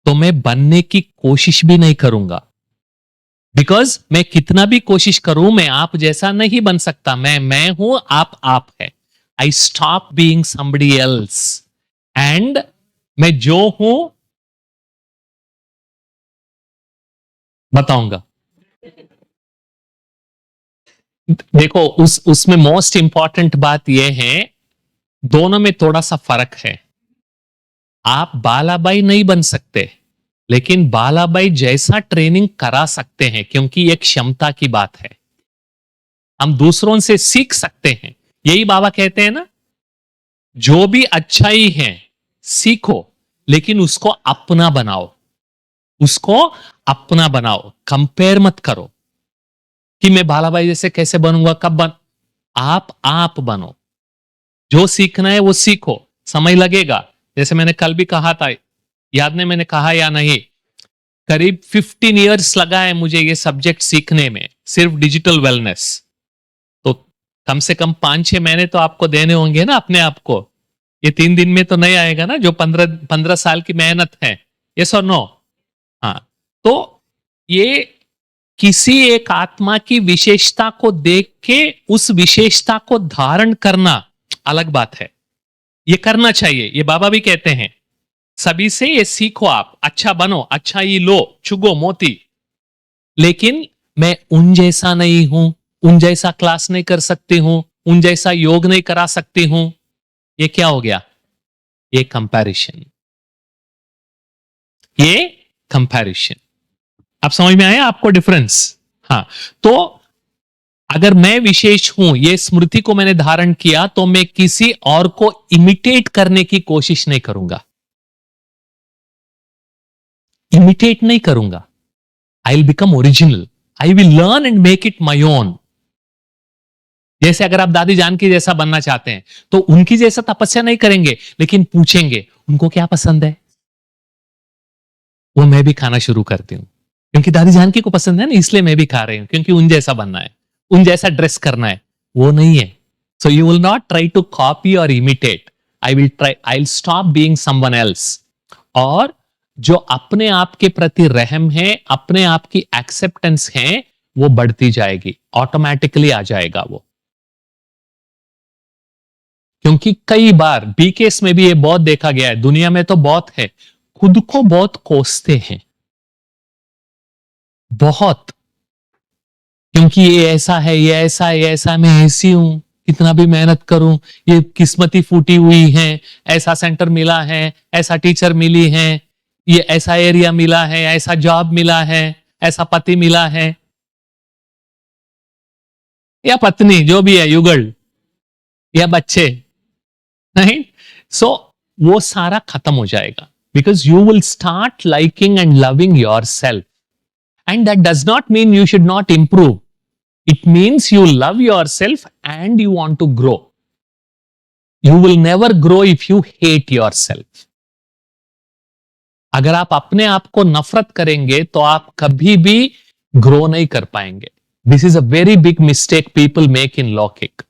तो मैं बनने की कोशिश भी नहीं करूंगा, बिकॉज मैं कितना भी कोशिश करूं मैं आप जैसा नहीं बन सकता। मैं हूं, आप है। I stop being somebody else, and मैं जो हूं बताऊंगा। देखो, उसमें मोस्ट इंपॉर्टेंट बात यह है, दोनों में थोड़ा सा फर्क है। आप बालाबाई नहीं बन सकते, लेकिन बालाबाई जैसा ट्रेनिंग करा सकते हैं, क्योंकि एक क्षमता की बात है। हम दूसरों से सीख सकते हैं। यही बाबा कहते हैं ना, जो भी अच्छाई है सीखो, लेकिन उसको अपना बनाओ। उसको अपना बनाओ, कंपेयर मत करो कि मैं बालाबाई जैसे कैसे बनूंगा, कब बन। आप बनो। जो सीखना है वो सीखो, समय लगेगा। जैसे मैंने कल भी कहा था, याद नहीं मैंने कहा या नहीं, करीब 15 इयर्स लगा है मुझे ये सब्जेक्ट सीखने में, सिर्फ डिजिटल वेलनेस। तो कम से कम 5-6 महीने तो आपको देने होंगे ना अपने आप को। ये 3 दिन में तो नहीं आएगा ना, जो 15 साल की मेहनत है। यस और नो? हाँ। तो ये किसी एक आत्मा की विशेषता को देख के उस विशेषता को धारण करना अलग बात है। ये करना चाहिए, ये बाबा भी कहते हैं। सभी से ये सीखो, आप अच्छा बनो, अच्छा ही लो, चुगो मोती। लेकिन मैं उन जैसा नहीं हूं, उन जैसा क्लास नहीं कर सकती हूं, उन जैसा योग नहीं करा सकती हूं। ये क्या हो गया? ये कंपैरिजन। ये कंपैरिजन। अब समझ में आया आपको डिफरेंस? हाँ। तो अगर मैं विशेष हूं, ये स्मृति को मैंने धारण किया, तो मैं किसी और को इमिटेट करने की कोशिश नहीं करूंगा। इमिटेट नहीं करूंगा। I will become original. I will learn and make it my own. जैसे अगर आप दादी जानकी जैसा बनना चाहते हैं, तो उनकी जैसा तपस्या नहीं करेंगे, लेकिन पूछेंगे उनको क्या पसंद है, वो मैं भी खाना शुरू करती हूँ। क्योंकि दादी जानकी को पसंद है ना, इसलिए मैं भी खा रही हूं, क्योंकि उन जैसा बनना है, उन जैसा ड्रेस करना है। वो नहीं है। So you will not try to copy और imitate. I will stop being someone else. और जो अपने आप के प्रति रहम है, अपने आप की एक्सेप्टेंस है, वो बढ़ती जाएगी, ऑटोमेटिकली आ जाएगा वो। क्योंकि कई बार बीकेएस में भी ये बहुत देखा गया है, दुनिया में तो बहुत है, खुद को बहुत कोसते हैं, बहुत। क्योंकि ये ऐसा है, ये ऐसा है, ये ऐसा, मैं ऐसी हूं, कितना भी मेहनत करूं, ये किस्मती फूटी हुई है, ऐसा सेंटर मिला है, ऐसा टीचर मिली है, ये ऐसा एरिया मिला है, ऐसा जॉब मिला है, ऐसा पति मिला है, या पत्नी जो भी है, युगल, या बच्चे। नहीं। सो वो सारा खत्म हो जाएगा, because you will start liking and loving your self. And that does not mean you should not improve. It means you love yourself and you want to grow. You will never grow if you hate yourself. अगर आप अपने आप को नफरत करेंगे तो आप कभी भी ग्रो नहीं कर पाएंगे। This is a very big mistake people make in लौकिक,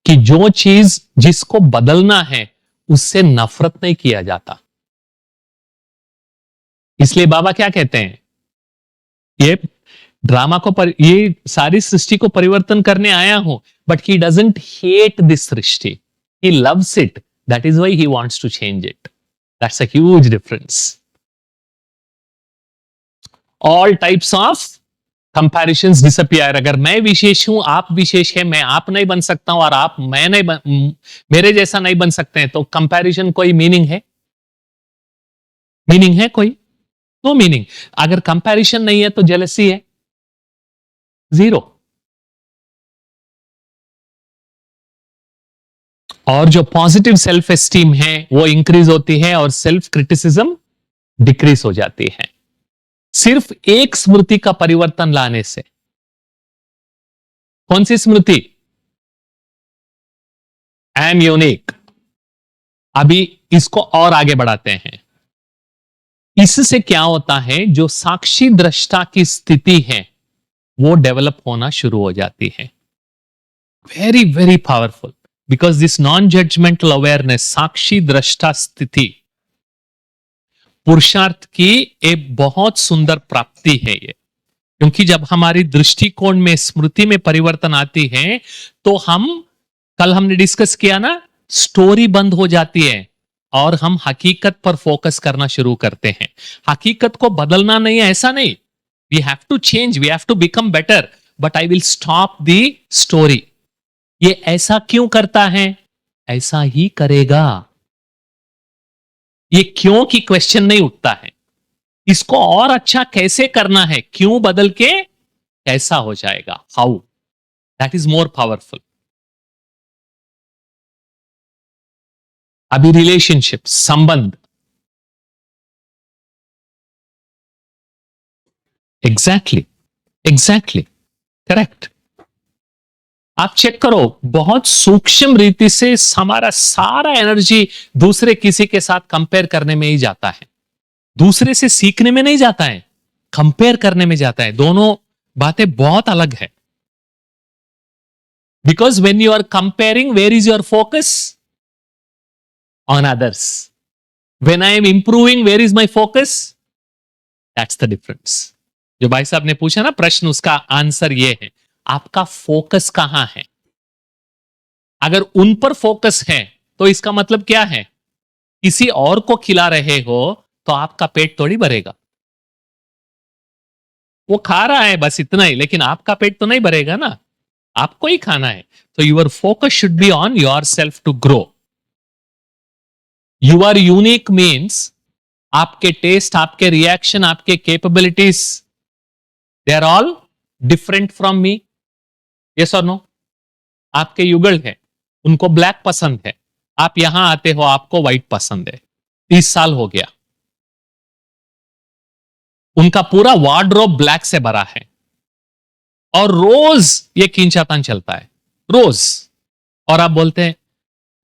कि जो चीज जिसको बदलना है उससे नफरत नहीं किया जाता। इसलिए बाबा क्या कहते हैं, ये ड्रामा को ये सारी सृष्टि को परिवर्तन करने आया हूं, but he doesn't hate this सृष्टि, he loves it, that is why he wants to change it. That's a huge difference. All types of comparisons disappear. अगर मैं विशेष हूं, आप विशेष है, मैं आप नहीं बन सकता हूं, और आप मैं नहीं मेरे जैसा नहीं बन सकते हैं, तो कंपैरिजन कोई मीनिंग है? मीनिंग है कोई? No meaning. अगर कंपैरिजन नहीं है तो जेलसी है, जीरो। और जो पॉजिटिव सेल्फ एस्टीम है वो इंक्रीज होती है और सेल्फ क्रिटिसिज्म डिक्रीज हो जाती है, सिर्फ एक स्मृति का परिवर्तन लाने से। कौन सी स्मृति? आई एम यूनिक। अभी इसको और आगे बढ़ाते हैं। इससे क्या होता है, जो साक्षी दृष्टा की स्थिति है वो डेवलप होना शुरू हो जाती है। Very very powerful, because this non judgemental awareness, साक्षी दृष्टा स्थिति, पुरुषार्थ की एक बहुत सुंदर प्राप्ति है ये। क्योंकि जब हमारी दृष्टिकोण में, स्मृति में परिवर्तन आती है तो हम, कल हमने डिस्कस किया ना, स्टोरी बंद हो जाती है और हम हकीकत पर फोकस करना शुरू करते हैं। हकीकत को बदलना नहीं है, ऐसा नहीं, we have to change, we have to become better, but I will stop the story. ये ऐसा क्यों करता है? ऐसा ही करेगा। ये क्यों की क्वेश्चन नहीं उठता है। इसको और अच्छा कैसे करना है, क्यों बदल के कैसा हो जाएगा, how, that is more powerful. अभी रिलेशनशिप, संबंध, एग्जैक्टली करेक्ट। आप चेक करो, बहुत सूक्ष्म रीति से हमारा सारा एनर्जी दूसरे किसी के साथ कंपेयर करने में ही जाता है, दूसरे से सीखने में नहीं जाता है, कंपेयर करने में जाता है। दोनों बातें बहुत अलग है। Because when you are comparing, where is your focus? On others. When I am improving, where is my focus? That's the difference. जो भाई साहब ने पूछा ना प्रश्न, उसका आंसर ये है, आपका फोकस कहां है। अगर उन पर फोकस है तो इसका मतलब क्या है, किसी और को खिला रहे हो तो आपका पेट थोड़ी भरेगा। वो खा रहा है बस इतना ही, लेकिन आपका पेट तो नहीं भरेगा ना, आपको ही खाना है। तो your focus should be on yourself to grow. You are unique means आपके टेस्ट, आपके रिएक्शन, आपके capabilities, they are all different from me. Yes और नो? आपके युगल है, उनको ब्लैक पसंद है, आप यहां आते हो, आपको व्हाइट पसंद है। 30 साल हो गया, उनका पूरा वार्डरोब ब्लैक से भरा है और रोज ये खींचातान चलता है, रोज। और आप बोलते हैं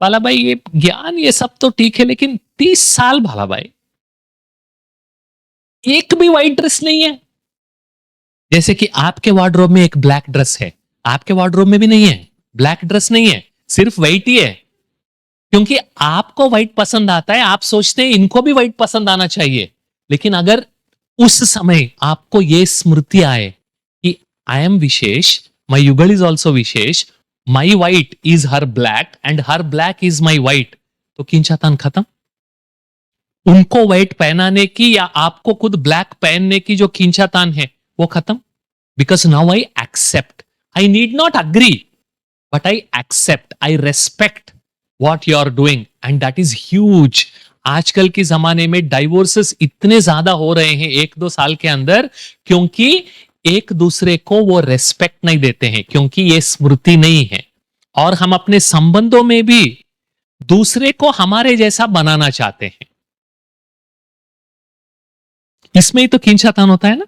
बाला भाई ये ज्ञान ये सब तो ठीक है, लेकिन 30 साल बाला भाई एक भी व्हाइट ड्रेस नहीं है। जैसे कि आपके वार्डरोब में एक ब्लैक ड्रेस है, आपके वार्डरोब में भी नहीं है, ब्लैक ड्रेस नहीं है, सिर्फ व्हाइट ही है। क्योंकि आपको व्हाइट पसंद आता है, आप सोचते हैं इनको भी व्हाइट पसंद आना चाहिए। लेकिन अगर उस समय आपको यह स्मृति आए कि आई एम विशेष, माई युगल इज ऑल्सो विशेष, my white is her black and her black is my white, तो खींचातान खत्म। उनको व्हाइट पहनाने की या आपको खुद ब्लैक पहनने की जो खींचातान है वो खत्म। Because now I accept, I need not agree, but I accept, I respect what you are doing, and that is huge। आजकल के जमाने में डाइवोर्सेस इतने ज्यादा हो रहे हैं 1-2 साल के अंदर, क्योंकि एक दूसरे को वो रेस्पेक्ट नहीं देते हैं, क्योंकि ये स्मृति नहीं है। और हम अपने संबंधों में भी दूसरे को हमारे जैसा बनाना चाहते हैं। इसमें ही तो खींचातान होता है ना।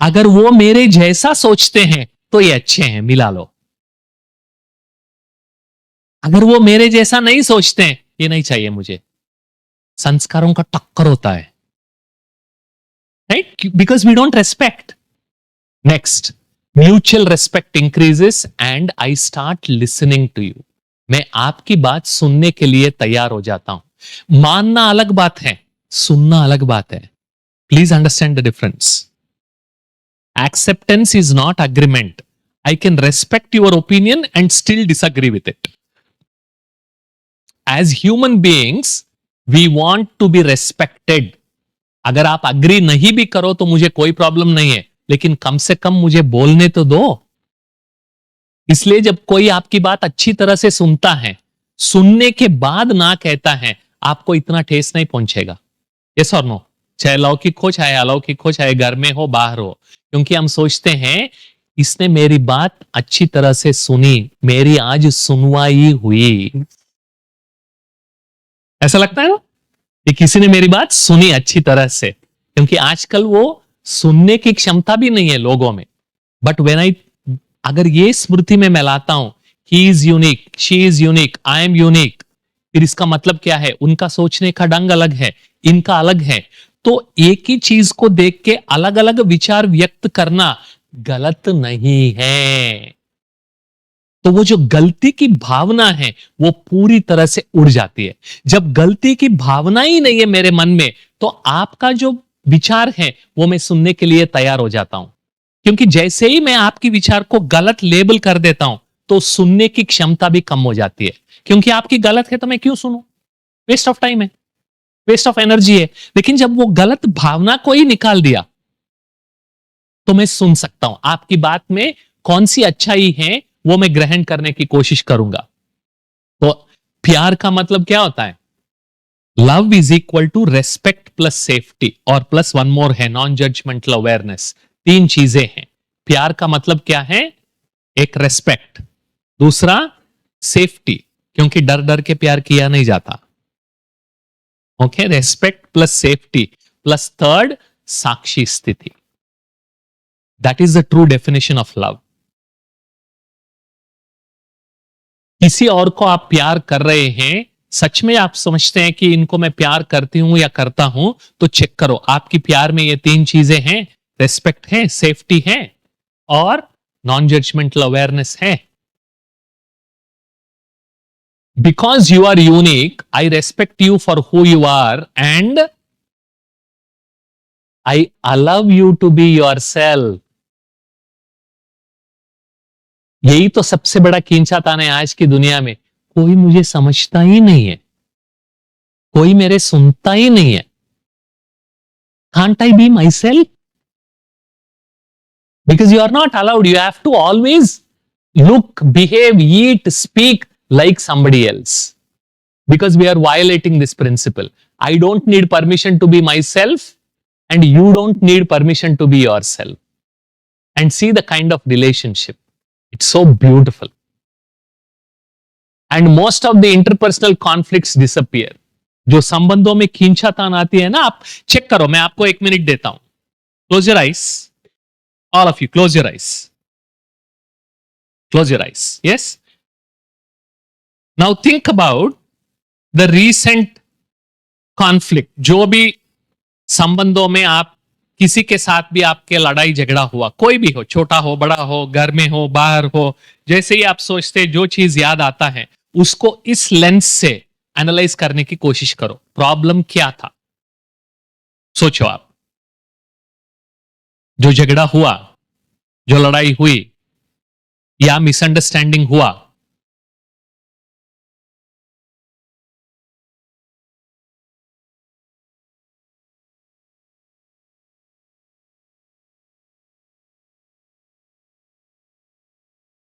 अगर वो मेरे जैसा सोचते हैं तो ये अच्छे हैं, मिला लो। अगर वो मेरे जैसा नहीं सोचते हैं, ये नहीं चाहिए मुझे। संस्कारों का टक्कर होता है, right? Because we don't respect. Next, mutual respect increases and I start listening to you. मैं आपकी बात सुनने के लिए तैयार हो जाता हूं। मानना अलग बात है, सुनना अलग बात है। Please understand the difference. Acceptance is not agreement. I can respect your opinion and still disagree with it. As human beings, we want to be respected। अगर आप अग्री नहीं भी करो तो मुझे कोई प्रॉब्लम नहीं है, लेकिन कम से कम मुझे बोलने तो दो। इसलिए जब कोई आपकी बात अच्छी तरह से सुनता है, सुनने के बाद ना कहता है, आपको इतना ठेस नहीं पहुंचेगा। यस और नो? चाहे लौकिक हो, चाहे अलौकिक हो, चाहे घर में हो, बाहर हो। क्योंकि हम सोचते हैं इसने मेरी बात अच्छी तरह से सुनी, मेरी आज सुनवाई हुई। ऐसा लगता है ना कि किसी ने मेरी बात सुनी अच्छी तरह से, क्योंकि आजकल वो सुनने की क्षमता भी नहीं है लोगों में। बट व्हेन आई, अगर ये स्मृति में मैं लाता हूं, he is unique, she is unique, I am unique, फिर इसका मतलब क्या है, उनका सोचने का ढंग अलग है, इनका अलग है। तो एक ही चीज को देख के अलग अलग विचार व्यक्त करना गलत नहीं है। तो वो जो गलती की भावना है वो पूरी तरह से उड़ जाती है। जब गलती की भावना ही नहीं है मेरे मन में, तो आपका जो विचार है वो मैं सुनने के लिए तैयार हो जाता हूं। क्योंकि जैसे ही मैं आपकी विचार को गलत लेबल कर देता हूं, तो सुनने की क्षमता भी कम हो जाती है। क्योंकि आपकी गलत है तो मैं क्यों सुनूं, वेस्ट ऑफ टाइम है, वेस्ट ऑफ एनर्जी है। लेकिन जब वो गलत भावना को ही निकाल दिया, तो मैं सुन सकता हूं आपकी बात में कौन सी अच्छाई है, वो मैं ग्रहण करने की कोशिश करूंगा। तो प्यार का मतलब क्या होता है? Love is equal to respect plus safety, और प्लस वन मोर है, नॉन जजमेंटल अवेयरनेस। तीन चीजें हैं। प्यार का मतलब क्या है? एक रेस्पेक्ट, दूसरा सेफ्टी, क्योंकि डर डर के प्यार किया नहीं जाता। Okay, respect plus safety, plus third साक्षी स्थिति। That is the true definition of love. किसी और को आप प्यार कर रहे हैं, सच में आप समझते हैं कि इनको मैं प्यार करती हूं या करता हूं, तो चेक करो आपकी प्यार में ये तीन चीजें हैं, रेस्पेक्ट है, सेफ्टी है और नॉन जजमेंटल अवेयरनेस है। Because you are unique, I respect you for who you are and I allow you to be yourself. यही तो सबसे बड़ा खींचातान है आज की दुनिया में। कोई मुझे समझता ही नहीं है, कोई मेरे सुनता ही नहीं है। Can't I be myself? Because you are not allowed. You have to always look, behave, eat, speak like somebody else. Because we are violating this principle. I don't need permission to be myself, and you don't need permission to be yourself. And see the kind of relationship. It's so beautiful. And most of the interpersonal conflicts disappear. जो संबंधों में खींचातान आती है ना, आप check करो, मैं आपको 1 मिनट देता हूं। Close your eyes, all of you, close your eyes, close your eyes, yes. Now think about the recent conflict. जो भी संबंधों में आप किसी के साथ भी आपके लड़ाई झगड़ा हुआ, कोई भी हो, छोटा हो, बड़ा हो, घर में हो, बाहर हो, जैसे ही आप सोचते, जो चीज याद आता है उसको इस लेंस से एनालाइज करने की कोशिश करो। प्रॉब्लम क्या था? सोचो आप, जो झगड़ा हुआ, जो लड़ाई हुई या मिसअंडरस्टैंडिंग हुआ,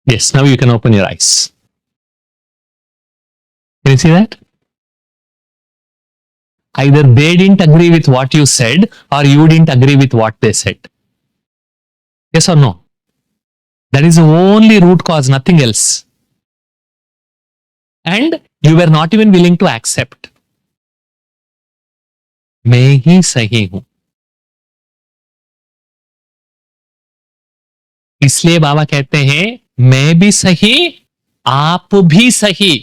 yes, now you can open your eyes. Can you see that? Either they didn't agree with what you said or you didn't agree with what they said. Yes or no? That is the only root cause, nothing else. And you were not even willing to accept. मैं ही सही हूं। इसलिए बाबा कहते हैं, मैं भी सही, आप भी सही।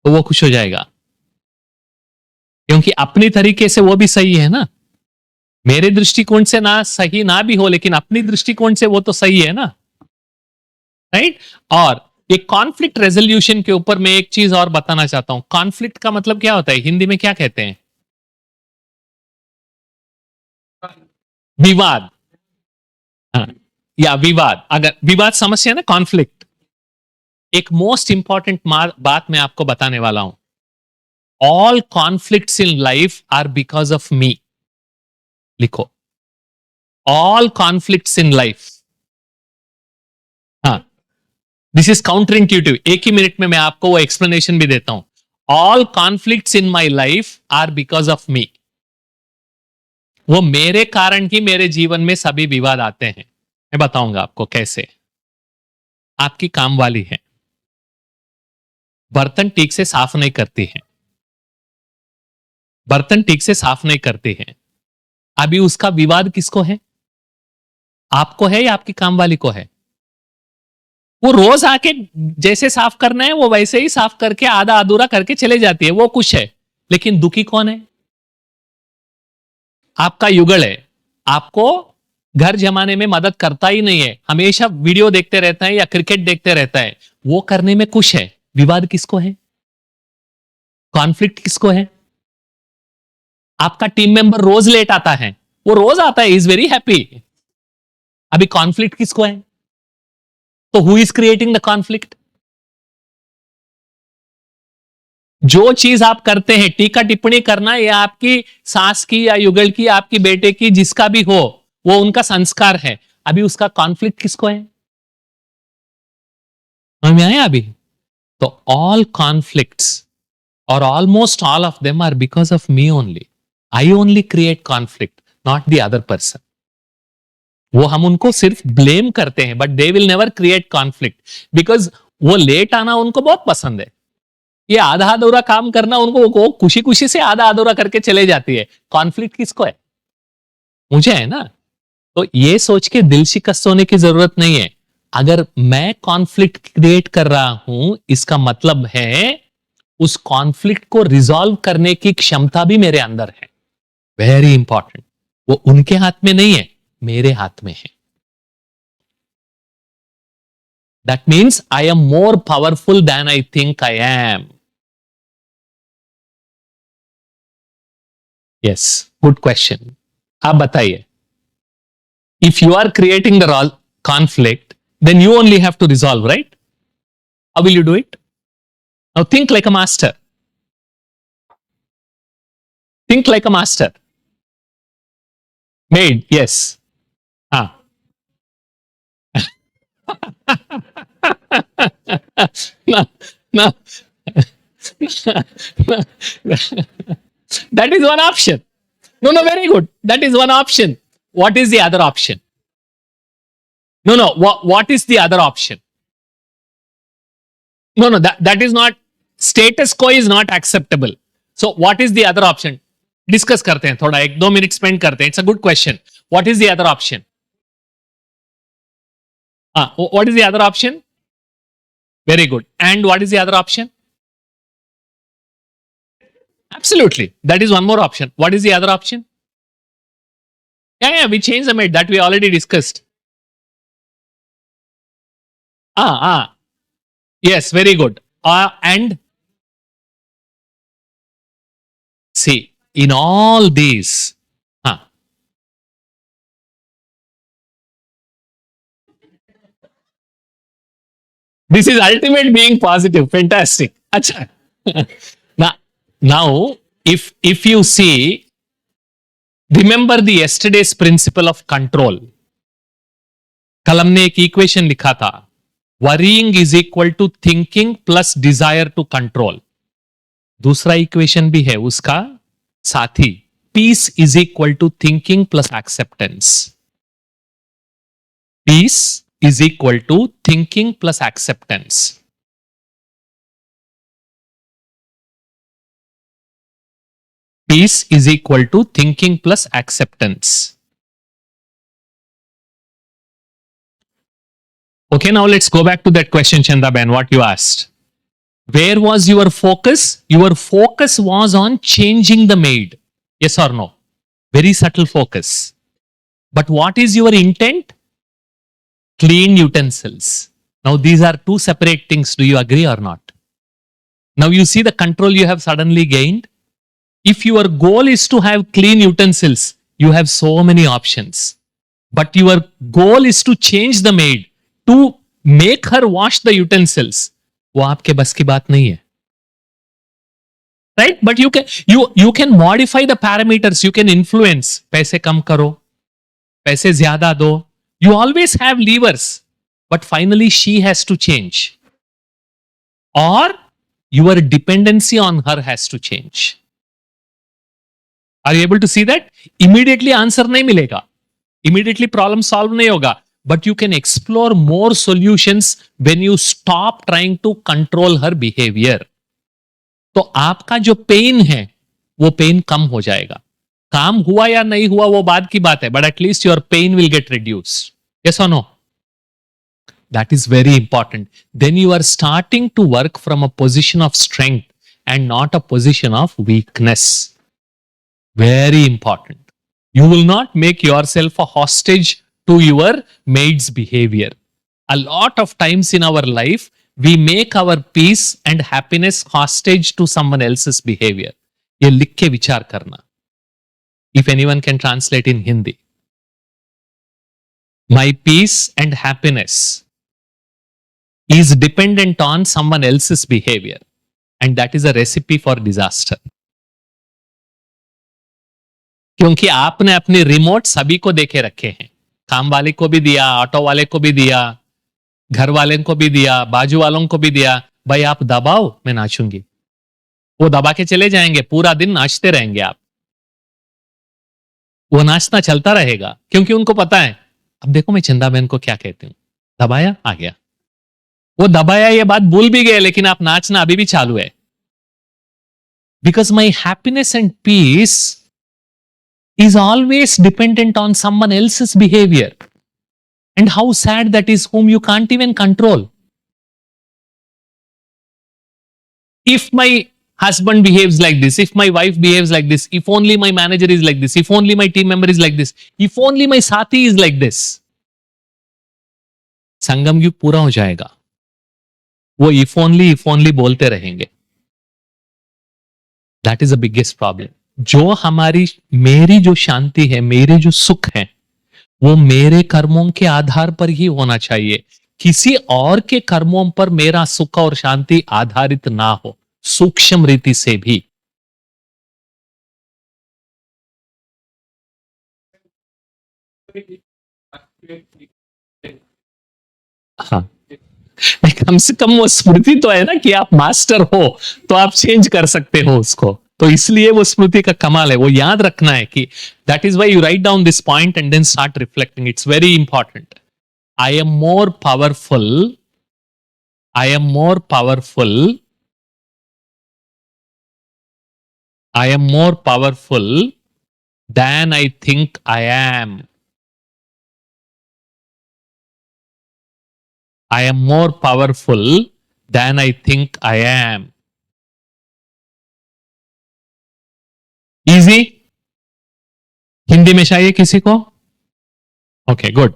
तो वो खुश हो जाएगा, क्योंकि अपनी तरीके से वो भी सही है ना। मेरे दृष्टिकोण से ना सही ना भी हो, लेकिन अपनी दृष्टिकोण से वो तो सही है ना, राइट। और एक कॉन्फ्लिक्ट रेजोल्यूशन के ऊपर मैं एक चीज और बताना चाहता हूं। कॉन्फ्लिक्ट का मतलब क्या होता है? हिंदी में क्या कहते हैं? विवाद। हाँ, या विवाद। अगर विवाद समस्या ना, कॉन्फ्लिक्ट। एक मोस्ट इंपॉर्टेंट बात मैं आपको बताने वाला हूं। All conflicts in life are because of me. लिखो, ऑल कॉन्फ्लिक्ट्स इन लाइफ। हाँ, दिस इज काउंटर इंट्यूटिव। एक ही मिनट में मैं आपको वो एक्सप्लेनेशन भी देता हूं। All conflicts in my life are because of me. वो मेरे कारण ही मेरे जीवन में सभी विवाद आते हैं। मैं बताऊंगा आपको कैसे। आपकी काम वाली है, बर्तन ठीक से साफ नहीं करती है, बर्तन ठीक से साफ नहीं करती है। अभी उसका विवाद किसको है? आपको है या आपकी काम वाली को है? वो रोज आके जैसे साफ करना है वो वैसे ही साफ करके आधा अधूरा करके चले जाती है, वो खुश है। लेकिन दुखी कौन है? आपका युगल है, आपको घर जमाने में मदद करता ही नहीं है, हमेशा वीडियो देखते रहता है या क्रिकेट देखते रहता है, वो करने में खुश है। विवाद किसको है? कॉन्फ्लिक्ट किसको है? आपका टीम मेंबर रोज लेट आता है, वो रोज आता है, इज वेरी हैप्पी। अभी कॉन्फ्लिक्ट किसको है? तो who is creating the conflict? जो चीज आप करते हैं, टीका टिप्पणी करना, या आपकी सास की या युगल की, आपकी बेटे की, जिसका भी हो, वो उनका संस्कार है। अभी उसका कॉन्फ्लिक्ट किसको है? समझ में आया अभी? तो ऑल कॉन्फ्लिक्ट्स और almost all of them are because of me only. I only create conflict, not the other person. वो हम उनको सिर्फ ब्लेम करते हैं, but they will never create conflict, because वो लेट आना उनको बहुत पसंद है। ये आधा अधूरा काम करना उनको, वो खुशी खुशी से आधा अधूरा करके चले जाती है। कॉन्फ्लिक्ट किसको है? मुझे है ना। तो ये सोच के दिल शिकस्त होने की जरूरत नहीं है। अगर मैं कॉन्फ्लिक्ट क्रिएट कर रहा हूं, इसका मतलब है उस कॉन्फ्लिक्ट को रिजॉल्व करने की क्षमता भी मेरे अंदर है। Very important. वो उनके हाथ में नहीं है, मेरे हाथ में है। That means I am more powerful than I think I am. Yes, good question. आप बताइए, if you are creating the conflict, then you only have to resolve, right? How will you do it? Now think like a master. Think like a master. Maid, yes. Ah. No, no. That is one option. No, no, very good. That is one option. What is the other option? No, no. What is the other option? No, no. That is not. Status quo is not acceptable. So, what is the other option? Discuss करते हैं थोड़ा, 1-2 minute spend करते हैं. It's a good question. What is the other option? What is the other option? Very good. And what is the other option? Absolutely. That is one more option. What is the other option? Yeah, we changed the maid. That we already discussed. Yes, very good. And see, in all these, this is ultimate being positive. Fantastic. Acha. now, if you see, remember the yesterday's principle of control. कलम ने एक equation लिखा था, worrying is equal to thinking plus desire to control. दूसरा equation भी है उसका साथी, peace is equal to thinking plus acceptance. Peace is equal to thinking plus acceptance. Peace is equal to thinking plus acceptance. Okay, now let's go back to that question, Chandaben, what you asked. Where was your focus? Your focus was on changing the maid. Yes or no? Very subtle focus. But what is your intent? Clean utensils. Now these are two separate things. Do you agree or not? Now you see the control you have suddenly gained. If your goal is to have clean utensils, you have so many options. But your goal is to change the maid, to make her wash the utensils. वो आपके बस की बात नहीं है. Right? But you can modify the parameters. You can influence. पैसे कम करो, पैसे ज्यादा दो. You always have levers, but finally she has to change, or your dependency on her has to change. Are you able to see that? Immediately answer नहीं मिलेगा, immediately problem solve नहीं होगा, but you can explore more solutions when you stop trying to control her behaviour. तो आपका जो pen है वो pen कम हो जाएगा. काम हुआ या नहीं हुआ वो बाद की बात है, but at least your pain will get reduced. Yes और no? That is very important. Then you are starting to work from a position of strength and not a position of weakness. Very important. You will not make yourself a hostage to your mate's behavior. A lot of times in our life, we make our peace and happiness hostage to someone else's behavior. ये लिख के विचार करना. If anyone can translate in Hindi. My peace and happiness is dependent on someone else's behavior, and that is a recipe for disaster. क्योंकि आपने अपने remote सभी को देके रखे हैं, काम वाले को भी दिया, ऑटो वाले को भी दिया, घर वाले को भी दिया, बाजू वालों को भी दिया. भाई आप दबाओ, मैं नाचूंगी. वो दबा के चले जाएंगे, पूरा दिन नाचते रहेंगे आप. वो नाचना चलता रहेगा क्योंकि उनको पता है, अब देखो मैं चंदा बहन को क्या कहती हूं, दबाया आ गया. वो दबाया ये बात भूल भी गए, लेकिन आप नाचना अभी भी चालू है. Because my happiness and peace is always dependent on someone else's behaviour. And how sad that is, whom you can't even control. If my husband behaves like this, if my wife behaves like this, if only my manager is like this, if only my team member is like this, if only my साथी is like this, संगम युग पूरा हो जाएगा. वो if only बोलते रहेंगे. That is the biggest problem. जो मेरी जो शांति है, मेरे जो सुख है, वो मेरे कर्मों के आधार पर ही होना चाहिए. किसी और के कर्मों पर मेरा सुख और शांति आधारित ना हो, सूक्ष्म रीति से भी. हाँ, कम से कम वो स्मृति तो है ना कि आप मास्टर हो, तो आप चेंज कर सकते हो उसको. तो इसलिए वो स्मृति का कमाल है, वो याद रखना है कि that is why you write down this point and then start reflecting. It's very important. I am more powerful, I am more powerful, I am more powerful than I think I am. I am more powerful than I think I am. Easy? Hindi में चाहिए किसी को? Okay, good.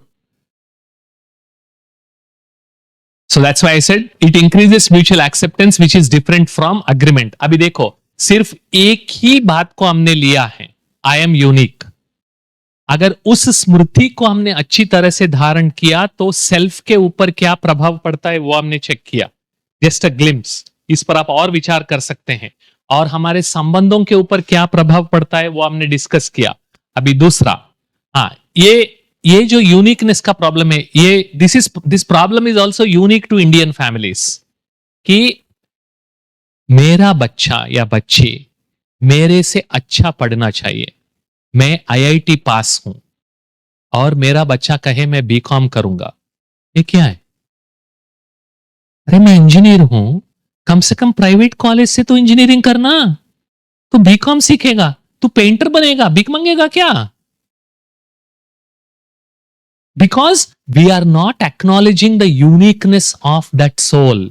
So that's why I said it increases mutual acceptance, which is different from agreement. अभी देखो, सिर्फ एक ही बात को हमने लिया है, I am unique. अगर उस स्मृति को हमने अच्छी तरह से धारण किया तो सेल्फ के ऊपर क्या प्रभाव पड़ता है वो हमने चेक किया. Just a glimpse. इस पर आप और विचार कर सकते हैं. और हमारे संबंधों के ऊपर क्या प्रभाव पड़ता है वो हमने डिस्कस किया. अभी दूसरा, हाँ, ये जो यूनिकनेस का प्रॉब्लम है, ये this problem is also unique to Indian families. कि मेरा बच्चा या बच्ची मेरे से अच्छा पढ़ना चाहिए. मैं आईआईटी पास हूं और मेरा बच्चा कहे मैं बीकॉम करूंगा, ये क्या है? अरे मैं इंजीनियर हूं, कम से कम प्राइवेट कॉलेज से तो इंजीनियरिंग करना. तू बीकॉम सीखेगा, तू पेंटर बनेगा, भीख मांगेगा क्या? Because we are not acknowledging the uniqueness of that soul.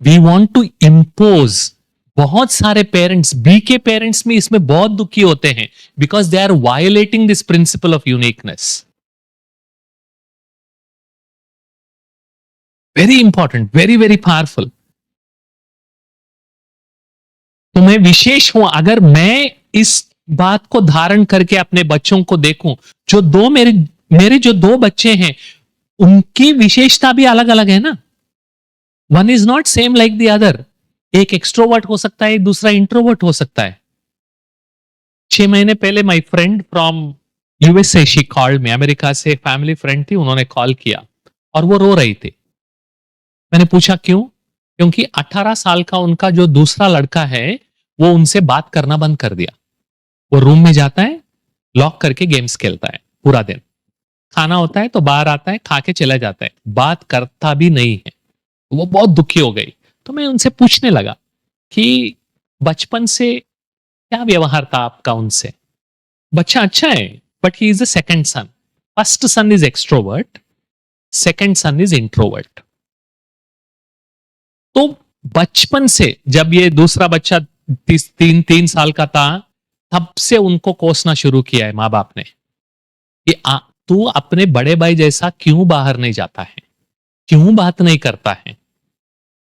We want to impose. बहुत सारे पेरेंट्स, बी के पेरेंट्स में इसमें बहुत दुखी होते हैं because they are violating this principle of uniqueness. Very important, very very powerful. तो मैं विशेष हूं अगर मैं इस बात को धारण करके अपने बच्चों को देखूं. जो दो मेरे जो दो बच्चे हैं उनकी विशेषता भी अलग अलग है ना. One is not same like the other. एक एक्सट्रोवर्ट हो सकता है, दूसरा इंट्रोवर्ट हो सकता है. 6 महीने पहले my friend from USA, she called me. America से फैमिली फ्रेंड थी, उन्होंने कॉल किया और वो रो रही थी. मैंने पूछा क्यों? क्योंकि 18 साल का उनका जो दूसरा लड़का है वो उनसे बात करना बंद कर दिया। वो रूम में जाता है, लॉक करके गेम्स खेलता है पूरा दिन। खाना होता है तो बाहर आता है, खा के चला जाता है, बात करता भी नहीं है। वो बहुत दुखी हो गई। तो मैं उनसे पूछने लगा कि बचपन से क्या व्यवहार था आपका उनसे? बच्चा अच्छा है, but he is the second son. First son is extrovert, second son is introvert. तो बचपन से जब ये दूसरा बच्चा तीन तीन साल का था, तब से उनको कोसना शुरू किया है माँ बाप ने कि तू अपने बड़े भाई जैसा क्यों बाहर नहीं जाता है, क्यों बात नहीं करता है,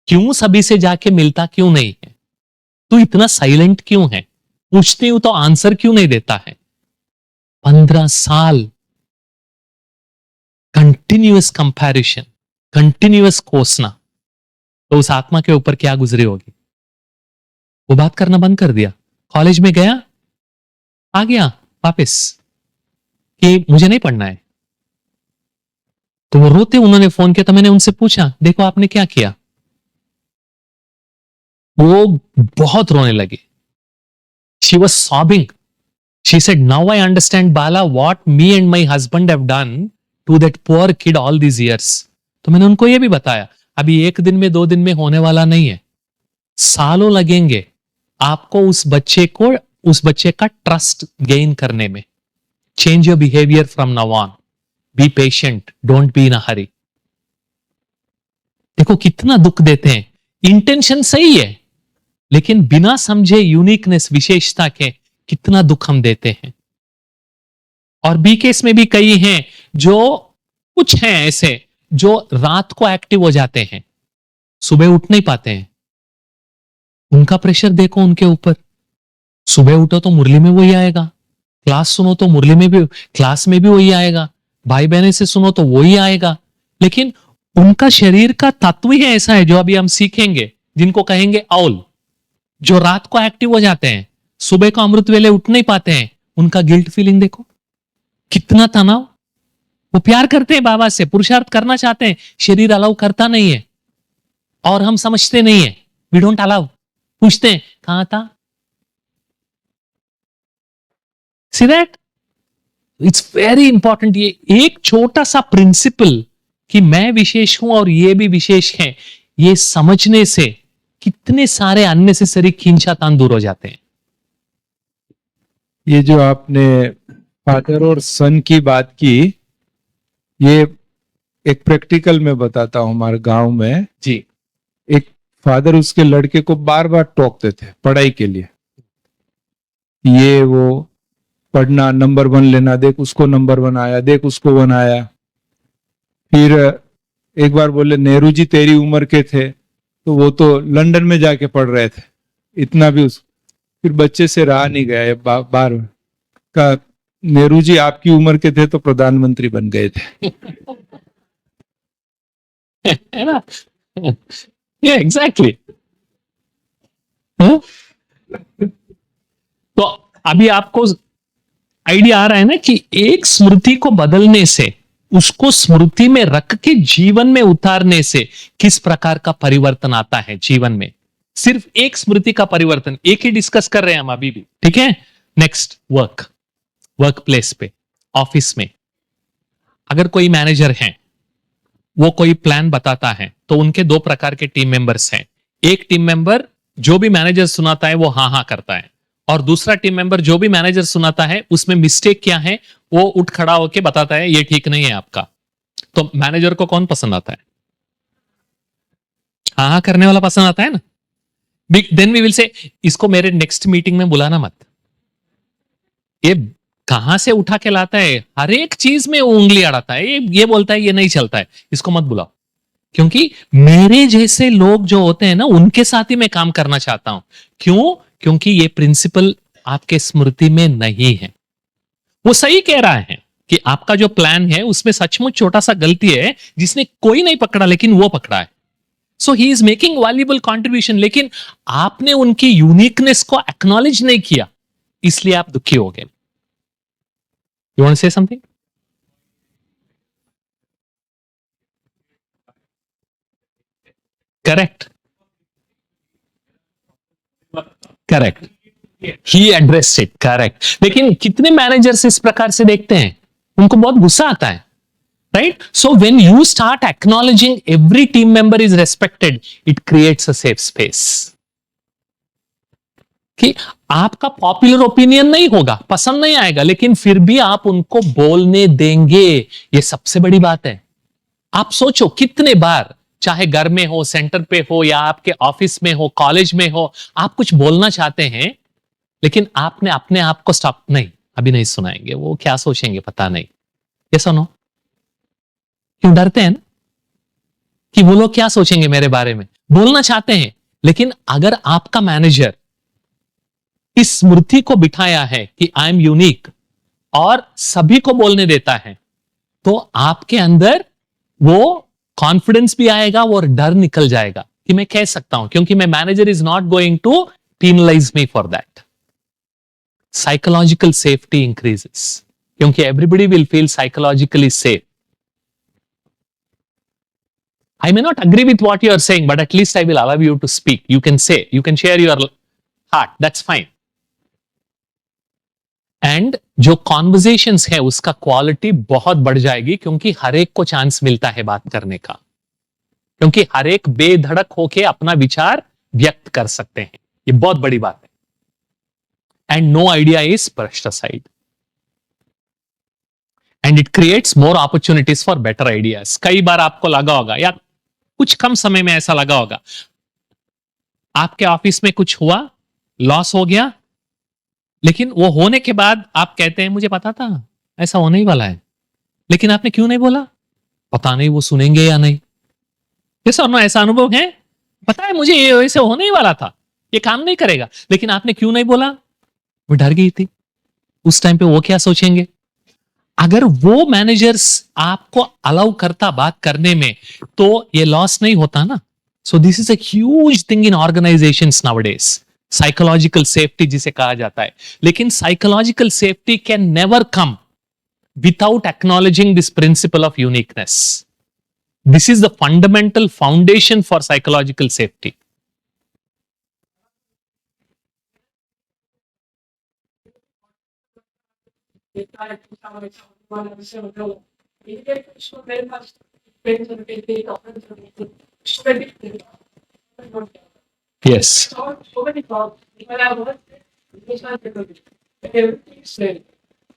क्यों सभी से जाके मिलता क्यों नहीं है, तू इतना साइलेंट क्यों है, पूछती हूं तो आंसर क्यों नहीं देता है। 15 साल कंटिन्यूअस कंपैरिजन, कंटिन्यूअस कोसना। तो उस आत्मा के ऊपर क्या गुजरी होगी? वो बात करना बंद कर दिया। कॉलेज में गया, आ गया वापस कि मुझे नहीं पढ़ना है। तो वो रोते, उन्होंने फोन किया तो मैंने उनसे पूछा, देखो आपने क्या किया? वो बहुत रोने लगी। She was sobbing. She said, now I understand Bala what me and my husband have done to that poor kid all these years. तो मैंने उनको ये भी बताया, अभी एक दिन में 2 दिन में होने वाला नहीं है, सालों लगेंगे आपको उस बच्चे का ट्रस्ट गेन करने में। Change your behaviour from now on, be patient, don't be in a hurry. देखो कितना दुख देते हैं। इंटेंशन सही है, लेकिन बिना समझे यूनिकनेस, विशेषता के कितना दुख हम देते हैं। और बी केस में भी कई हैं जो, कुछ हैं ऐसे जो रात को एक्टिव हो जाते हैं, सुबह उठ नहीं पाते हैं। उनका प्रेशर देखो उनके ऊपर। सुबह उठो तो मुरली में वही आएगा, क्लास सुनो तो मुरली में भी, क्लास में भी वही आएगा, भाई बहने से सुनो तो वही आएगा। लेकिन उनका शरीर का तत्व ही ऐसा है, जो अभी हम सीखेंगे, जिनको कहेंगे आउल, जो रात को एक्टिव हो जाते हैं, सुबह को अमृत वेले उठ नहीं पाते हैं। उनका गिल्ट फीलिंग देखो, कितना तनाव। वो प्यार करते हैं बाबा से, पुरुषार्थ करना चाहते हैं, शरीर अलाउ करता नहीं है, और हम समझते नहीं है, वी डोंट अलाउ। पूछते हैं कहां था, see that. It's very important. ये एक छोटा सा प्रिंसिपल कि मैं विशेष हूं और ये भी विशेष है, ये समझने से कितने सारे अननेसेसरी खींचातान दूर हो जाते हैं। ये जो आपने फादर और सन की बात की, ये एक प्रैक्टिकल में बताता हूं। हमारे गांव में जी। एक फादर उसके लड़के को बार बार टोकते थे पढ़ाई के लिए, ये वो पढ़ना, नंबर 1 लेना, देख उसको नंबर 1 आया, देख उसको 1 आया। फिर एक बार बोले, नेहरू जी तेरी उम्र के थे तो वो तो लंदन में जाके पढ़ रहे थे, इतना भी उस। फिर बच्चे से रहा नहीं गया, बार का, नेहरू जी आपकी उम्र के थे तो प्रधानमंत्री बन गए थे। है ना? ये एग्जैक्टली। तो अभी आपको आइडिया आ रहा है ना कि एक स्मृति को बदलने से, उसको स्मृति में रख के जीवन में उतारने से किस प्रकार का परिवर्तन आता है जीवन में। सिर्फ एक स्मृति का परिवर्तन, एक ही डिस्कस कर रहे हैं हम अभी भी, ठीक है। नेक्स्ट, वर्क प्लेस पे, ऑफिस में अगर कोई मैनेजर है, वो कोई प्लान बताता है, तो उनके 2 प्रकार के टीम मेंबर्स हैं। एक टीम मेंबर जो भी मैनेजर सुनाता है वो हाँ हाँ करता है, और दूसरा टीम मेंबर जो भी मैनेजर सुनाता है उसमें मिस्टेक क्या है वो उठ खड़ा होकर बताता है, ये ठीक नहीं है आपका। तो मैनेजर को कौन पसंद आता है? हाँ हाँ करने वाला पसंद आता है ना। देन वी विल से, इसको मेरे नेक्स्ट मीटिंग में बुलाना मत। ये कहां से उठा के लाता है, हर एक चीज में वो उंगली अड़ाता है, ये बोलता है ये नहीं चलता है, इसको मत बुलाओ। क्योंकि मेरे जैसे लोग जो होते हैं ना, उनके साथ ही मैं काम करना चाहता हूं। क्यों? क्योंकि ये प्रिंसिपल आपके स्मृति में नहीं है। वो सही कह रहा है कि आपका जो प्लान है उसमें सचमुच छोटा सा गलती है, जिसने कोई नहीं पकड़ा लेकिन वो पकड़ा है। So he is making valuable contribution, लेकिन आपने उनकी यूनिकनेस को एक्नॉलेज नहीं किया, इसलिए आप दुखी हो गए। You want to say something? Correct. Correct, he address it, correct. लेकिन कितने मैनेजर्स इस प्रकार से देखते हैं, उनको बहुत गुस्सा आता है, right? So when you start acknowledging every team member is respected, it creates a safe space. कि आपका पॉपुलर ओपिनियन नहीं होगा, पसंद नहीं आएगा, लेकिन फिर भी आप उनको बोलने देंगे, ये सबसे बड़ी बात है। आप सोचो कितने बार, चाहे घर में हो, सेंटर पे हो, या आपके ऑफिस में हो, कॉलेज में हो, आप कुछ बोलना चाहते हैं, लेकिन आपने अपने आप को स्टॉप, नहीं अभी नहीं सुनाएंगे, वो क्या सोचेंगे पता नहीं। ये सुनो, क्यों डरते हैं ना कि वो लोग क्या सोचेंगे मेरे बारे में। बोलना चाहते हैं, लेकिन अगर आपका मैनेजर इस स्मृति को बिठाया है कि आई एम यूनिक और सभी को बोलने देता है, तो आपके अंदर वो कॉन्फिडेंस भी आएगा और डर निकल जाएगा कि मैं कह सकता हूं, क्योंकि मैं manager is not going to penalize me for that. Psychological safety increases क्योंकि everybody will feel psychologically safe. I may not agree with what you are saying, but at least I will allow you to speak. You can say, you can share your heart. That's fine. And जो conversations है उसका quality बहुत बढ़ जाएगी, क्योंकि हर एक को chance मिलता है बात करने का, क्योंकि हर एक बेधड़क होके अपना विचार व्यक्त कर सकते हैं। ये बहुत बड़ी बात है। And no idea is brushed aside and it creates more opportunities for better ideas. कई बार आपको लगा होगा, या कुछ कम समय में ऐसा लगा होगा, आपके ऑफिस में कुछ हुआ, लॉस हो गया, लेकिन वो होने के बाद आप कहते हैं मुझे पता था ऐसा होने ही वाला है, लेकिन आपने क्यों नहीं बोला, पता नहीं वो सुनेंगे या नहीं। ऐसा अनुभव है, पता है मुझे ये ऐसे होने ही वाला था, ये काम नहीं करेगा, लेकिन आपने क्यों नहीं बोला, वो डर गई थी। उस टाइम पे वो क्या सोचेंगे। अगर वो मैनेजर्स आपको अलाउ करता बात करने में, तो ये लॉस नहीं होता ना। सो this is a huge thing in organisations nowadays, psychological safety जिसे कहा जाता है। लेकिन psychological safety can never come without acknowledging this principle of uniqueness. This is the fundamental foundation for psychological safety. Yes.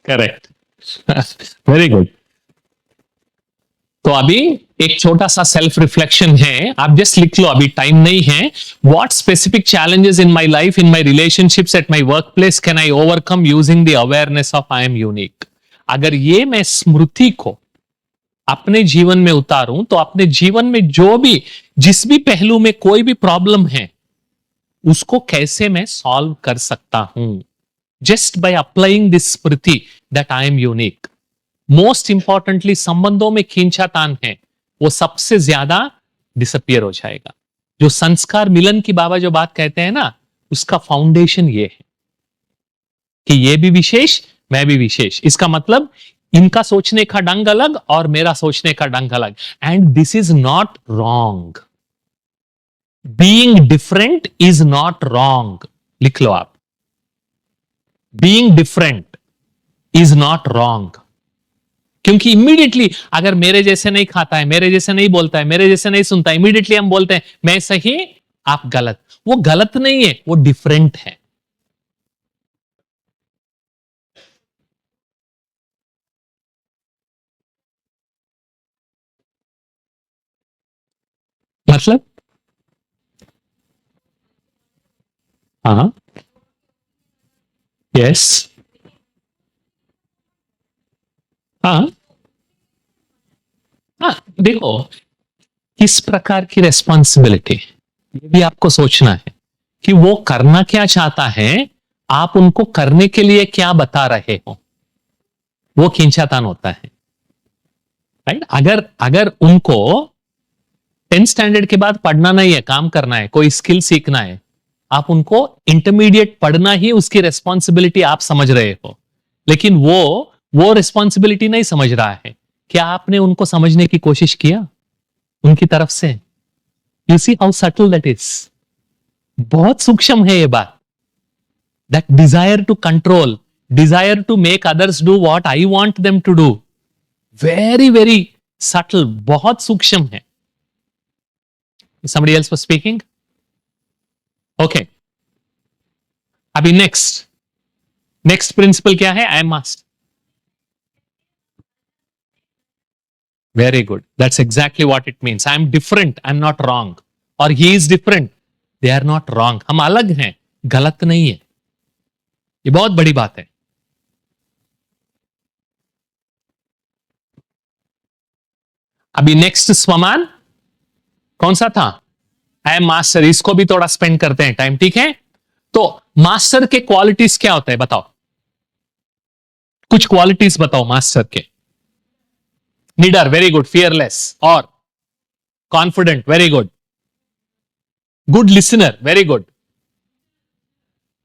Correct. Very good. तो अभी एक छोटा सा सेल्फ रिफ्लेक्शन है, आप जस्ट लिख लो, अभी टाइम नहीं है। What specific challenges in my life, in my relationships, at my work place can I overcome using the awareness of I am unique. अगर ये मैं स्मृति को अपने जीवन में उतारूं, तो अपने जीवन में जो भी, जिस भी पहलू में कोई भी प्रॉब्लम है, उसको कैसे मैं सॉल्व कर सकता हूं, just by applying this Smriti that I am unique. Most importantly, संबंधों में खींचातान है वो सबसे ज्यादा डिसअपियर हो जाएगा। जो संस्कार मिलन की बाबा जो बात कहते हैं ना, उसका फाउंडेशन ये है कि ये भी विशेष, मैं भी विशेष। इसका मतलब इनका सोचने का ढंग अलग और मेरा सोचने का ढंग अलग, and this is not wrong. Being different is not wrong, लिख लो आप। Being different is not wrong, क्योंकि इमीडिएटली अगर मेरे जैसे नहीं खाता है, मेरे जैसे नहीं बोलता है, मेरे जैसे नहीं सुनता है, इमीडिएटली हम बोलते हैं मैं सही आप गलत। वो गलत नहीं है, वो डिफरेंट है। मतलब हाँ, यस, हाँ, हाँ। देखो, किस प्रकार की रेस्पॉन्सिबिलिटी, ये भी आपको सोचना है कि वो करना क्या चाहता है, आप उनको करने के लिए क्या बता रहे हो, वो खींचातान होता है, राइट। अगर उनको 10th स्टैंडर्ड के बाद पढ़ना नहीं है, काम करना है, कोई स्किल सीखना है, आप उनको इंटरमीडिएट पढ़ना ही उसकी रेस्पॉन्सिबिलिटी आप समझ रहे हो, लेकिन वो रिस्पॉन्सिबिलिटी नहीं समझ रहा है। क्या आपने उनको समझने की कोशिश किया उनकी तरफ से? You see how subtle that is. बहुत सूक्ष्म है ये बात, that desire to control, desire to make others do what I want them to do. Very, very subtle, बहुत सूक्ष्म है. Somebody else was speaking? Okay. अभी नेक्स्ट प्रिंसिपल क्या है? I must. Very good. That's exactly what it means. I am different, I am not wrong. और he is different, they are not wrong. हम अलग हैं, गलत नहीं है. ये बहुत बड़ी बात है. अभी नेक्स्ट स्वमान कौन सा था? आई एम मास्टर. इसको भी थोड़ा स्पेंड करते हैं टाइम, ठीक है? तो मास्टर के क्वालिटीज क्या होता है बताओ. कुछ क्वालिटीज बताओ मास्टर के. Leader, very good. फियरलेस, और confident, very good. Good listener, very good.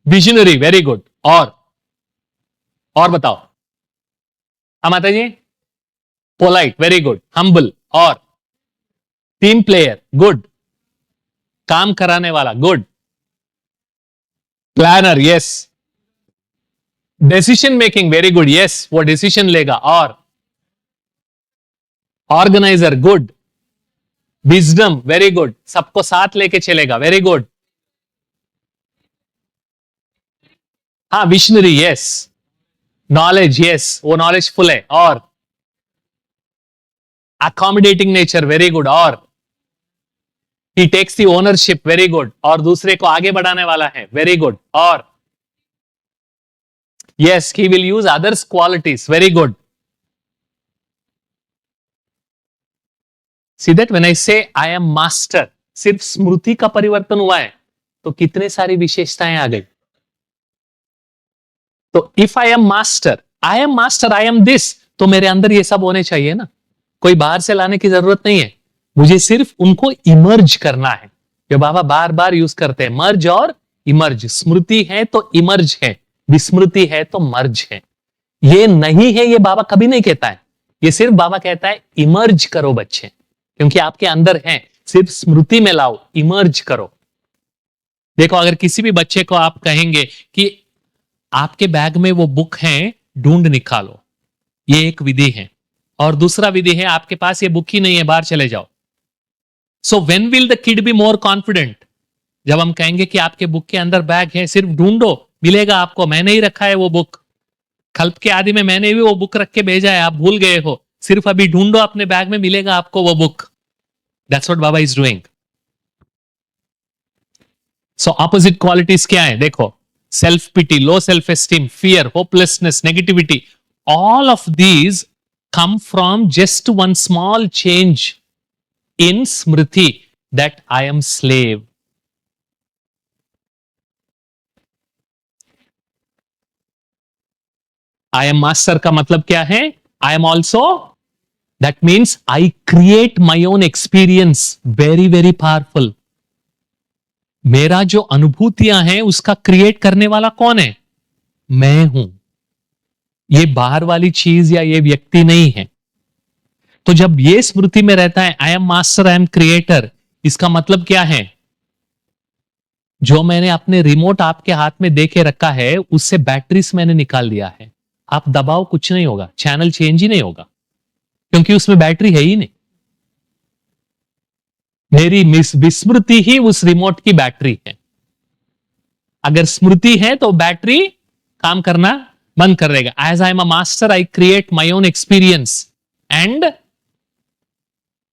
Visionary, very good. और बताओ. हाँ माता जी. Polite, very good. हम्बल, और टीम प्लेयर, गुड. काम कराने वाला, good. Planner, yes. Decision making, very good. Yes, वो डिसीजन लेगा. और organiser, good. Wisdom, very good. सबको साथ लेके चलेगा, वेरी गुड. हाँ, विशनरी, यस. नॉलेज, यस, वो नॉलेजफुल है. और अकोमोडेटिंग नेचर, वेरी गुड. और he takes the ownership, very good. और दूसरे को आगे बढ़ाने वाला है, very good. और yes, he will use others qualities, very good. See that when I say I am master, सिर्फ स्मृति का परिवर्तन हुआ है तो कितने सारी विशेषताएं आ गई. तो if I am master, I am master, I am this, तो मेरे अंदर ये सब होने चाहिए ना. कोई बाहर से लाने की जरूरत नहीं है. मुझे सिर्फ उनको इमर्ज करना है. जो बाबा बार बार यूज करते हैं, मर्ज और इमर्ज. स्मृति है तो इमर्ज है, विस्मृति है तो मर्ज है. ये नहीं है, ये बाबा कभी नहीं कहता है. ये सिर्फ बाबा कहता है इमर्ज करो बच्चे, क्योंकि आपके अंदर है. सिर्फ स्मृति में लाओ, इमर्ज करो. देखो, अगर किसी भी बच्चे को आप कहेंगे कि आपके बैग में वो बुक है, ढूंढ निकालो, ये एक विधि है. और दूसरा विधि है, आपके पास ये बुक ही नहीं है, बाहर चले जाओ. So when will the kid be more confident? जब हम कहेंगे कि आपके बुक के अंदर बैग है, सिर्फ ढूंढो, मिलेगा आपको. मैंने ही रखा है वो बुक. कल्प के आदि में मैंने भी वो बुक रख के भेजा है, आप भूल गए हो. सिर्फ अभी ढूंढो अपने बैग में, मिलेगा आपको वो book. That's what Baba is doing. So opposite qualities क्या है? देखो, self pity, low self esteem, fear, hopelessness, negativity. All of these come from just one small change in smriti, that I am slave. I am master का मतलब क्या है? I am also, that means I create my own experience. Very, very powerful. मेरा जो अनुभूतियां हैं उसका create करने वाला कौन है? मैं हूं. ये बाहर वाली चीज या ये व्यक्ति नहीं है. तो जब ये स्मृति में रहता है, I am master, I M creator, इसका मतलब क्या है? जो मैंने अपने रिमोट आपके हाथ में दे के रखा है, उससे बैटरीज मैंने निकाल दिया है. आप दबाओ, कुछ नहीं होगा, चैनल चेंज ही नहीं होगा, क्योंकि उसमें बैटरी है ही नहीं. मेरी विस्मृति ही उस रिमोट की बैटरी है. अगर स्मृति है तो बैटरी काम करना बंद कर देगा. As I am a master, I create my own experience and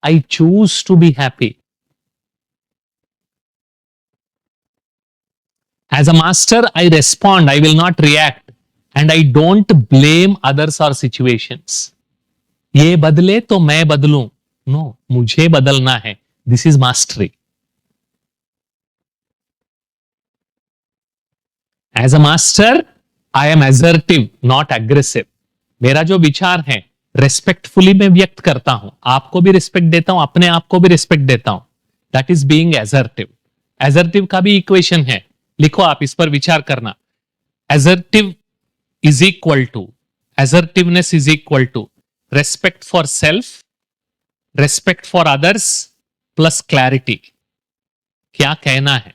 I choose to be happy. As a master, I respond, I will not react, and I don't blame others और situations. ये बदले तो मैं बदलूं. No, मुझे बदलना है. This is mastery. As a master, I am assertive, not aggressive. मेरा जो विचार है रेस्पेक्टफुली मैं व्यक्त करता हूं. आपको भी रिस्पेक्ट देता हूं, अपने आप को भी रिस्पेक्ट देता हूं. That is being assertive. Assertive का भी इक्वेशन है, लिखो आप, इस पर विचार करना. Assertive is equal to, assertiveness is equal to respect for self, respect for others plus clarity. क्या कहना है?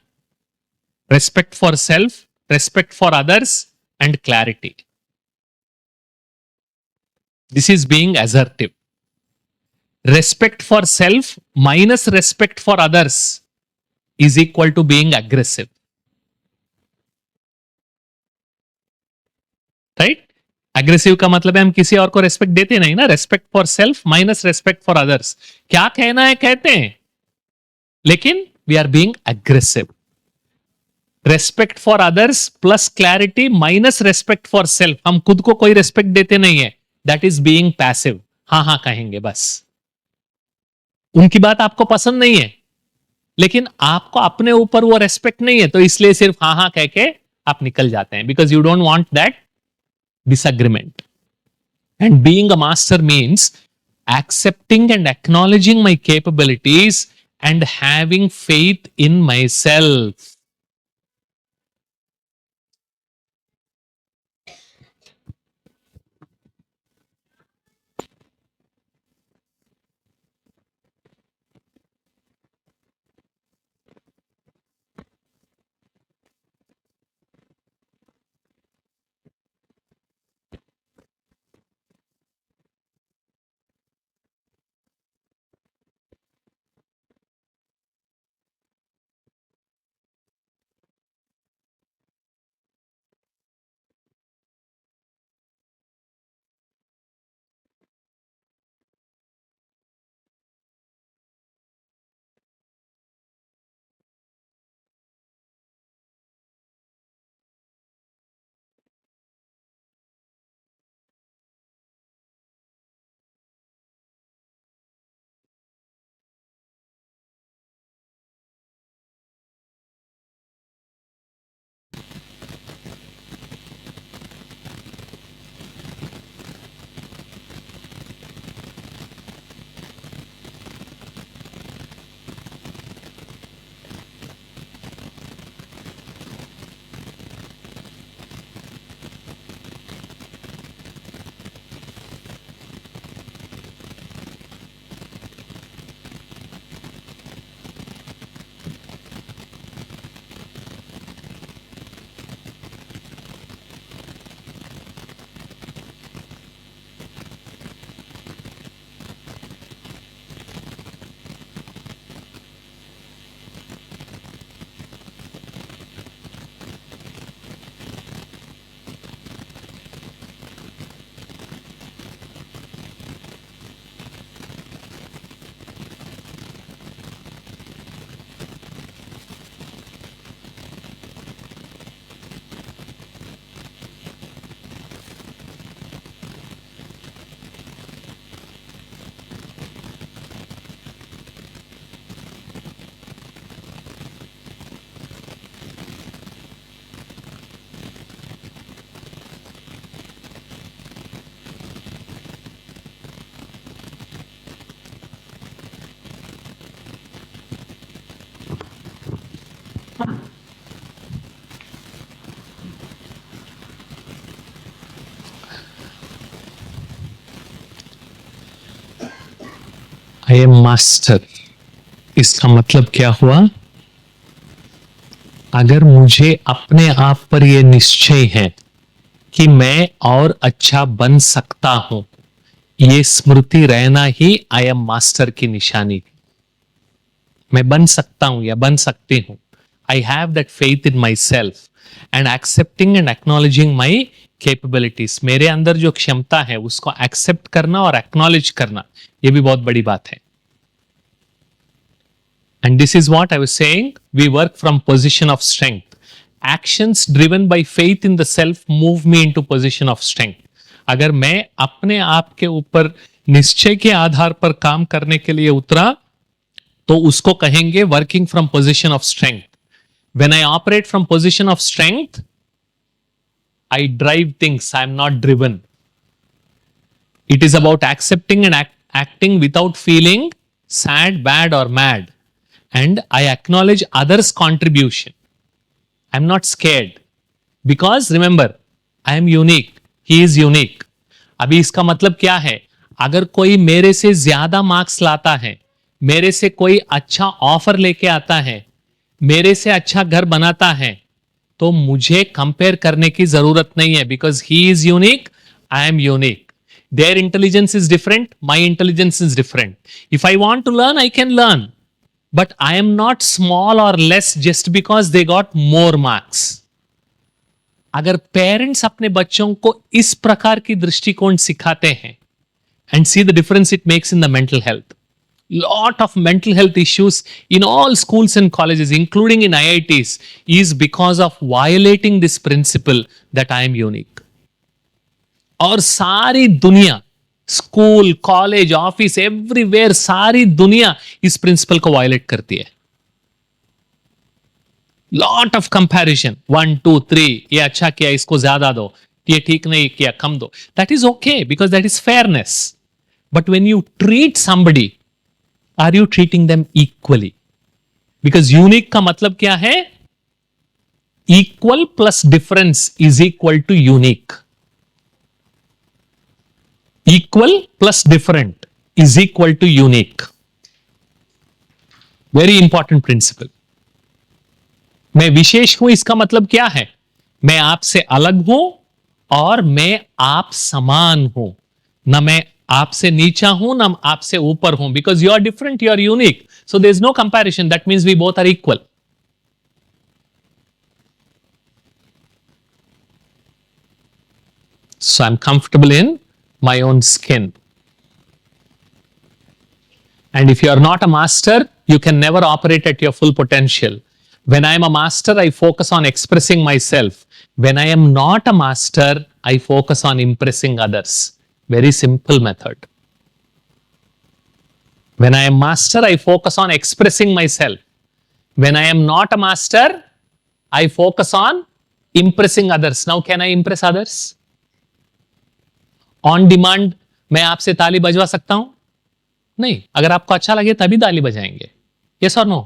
Respect for self respect for others, and clarity. This is being assertive. Respect for self minus respect for others is equal to being aggressive. Right? Aggressive का मतलब है हम किसी और को रेस्पेक्ट देते नहीं ना. Respect for self minus respect for others. क्या कहना है कहते हैं, लेकिन we are being aggressive. Respect for others plus clarity minus respect for self. हम खुद को कोई रेस्पेक्ट देते नहीं है. That is being passive. हाँ हाँ कहेंगे बस. उनकी बात आपको पसंद नहीं है, लेकिन आपको अपने ऊपर वो रेस्पेक्ट नहीं है, तो इसलिए सिर्फ हाँ हाँ कह के आप निकल जाते हैं. Because you don't want that disagreement. And being a master means accepting and acknowledging my capabilities and having faith in myself. I am master. इसका मतलब क्या हुआ? अगर मुझे अपने आप पर यह निश्चय है कि मैं और अच्छा बन सकता हूं, ये स्मृति रहना ही आई एम मास्टर की निशानी. मैं बन सकता हूं या बन सकती हूं. I have that faith in my self and accepting and acknowledging my capabilities. मेरे अंदर जो क्षमता है उसको एक्सेप्ट करना और एक्नॉलेज करना, ये भी बहुत बड़ी बात है. And this is what I was saying. We work from position of strength. Actions driven by faith in the self move me into position of strength. अगर मैं अपने आप के ऊपर निश्चय के आधार पर काम करने के लिए उतरा, तो उसको कहेंगे working from position of strength. When I operate from position of strength, I drive things. I am not driven. It is about accepting and acting without feeling sad, bad, or mad. And I acknowledge others' contribution. I'm not scared. Because remember, I am unique. He is unique. अभी इसका मतलब क्या है? अगर कोई मेरे से ज्यादा मार्क्स लाता है, मेरे से कोई अच्छा ऑफर लेके आता है, मेरे से अच्छा घर बनाता है, तो मुझे कंपेयर करने की जरूरत नहीं है, because he is unique, I am unique. Their intelligence is different, my intelligence is different. If I want to learn, I can learn. But I am not small or less just because they got more marks. अगर parents अपने बच्चों को इस प्रकार की दृष्टिकोण सिखाते हैं, and see the difference it makes in the mental health. Lot of mental health issues in all schools and colleges, including in IITs, is because of violating this principle that I am unique. और सारी दुनिया, school, college, office, everywhere, सारी दुनिया इस principal को violet करती है. Lot of comparison, 1 2 3, ये अच्छा किया, इसको ज्यादा दो, ये ठीक नहीं किया, कम दो. That is okay, because that is fairness. But when you treat somebody, are you treating them equally? Because unique का मतलब क्या है? Equal plus difference is equal to unique. Equal plus different is equal to unique. Very important principle. मैं विशेष हूं, इसका मतलब क्या है? मैं आपसे अलग हूं और मैं आप समान हूं. ना मैं आपसे नीचा हूं, ना आपसे ऊपर हूं. Because you are different, you are unique. So there is no comparison. That means we both are equal. So I'm comfortable in my own skin. And if you are not a master, you can never operate at your full potential. When I am a master, I focus on expressing myself. When I am not a master, I focus on impressing others. Very simple method. When I am master, I focus on expressing myself. When I am not a master, I focus on impressing others. Now, can I impress others? On demand मैं आपसे ताली बजवा सकता हूं? नहीं. अगर आपको अच्छा लगे तभी ताली बजाएंगे. यस और no?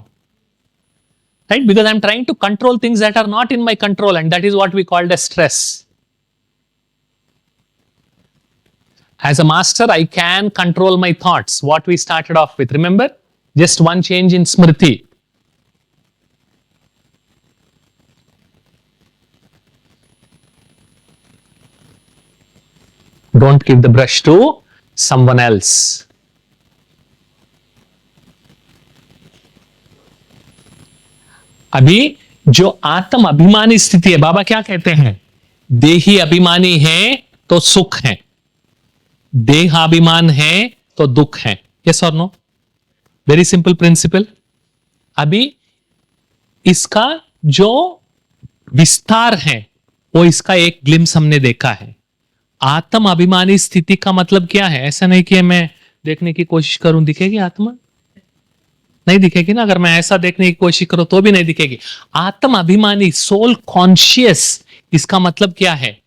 Right? Because I am trying to control things that are not in my control, and that is what we called as stress. As a master, I can control my thoughts. What we started off with. Remember? Just one change in Smriti. Don't give the brush to someone else. अभी जो आत्म अभिमानी स्थिति है, बाबा क्या कहते हैं? देही अभिमानी है तो सुख है, देहाभिमान है तो दुख है. यस और नो? Very simple principal. अभी इसका जो विस्तार है वो इसका एक ग्लिम्स हमने देखा है. आत्म अभिमानी स्थिति का मतलब क्या है? ऐसा नहीं कि मैं देखने की कोशिश करूं, दिखेगी आत्मा? नहीं दिखेगी ना. अगर मैं ऐसा देखने की कोशिश करूं तो भी नहीं दिखेगी. आत्म अभिमानी, सोल कॉन्शियस, इसका मतलब क्या है?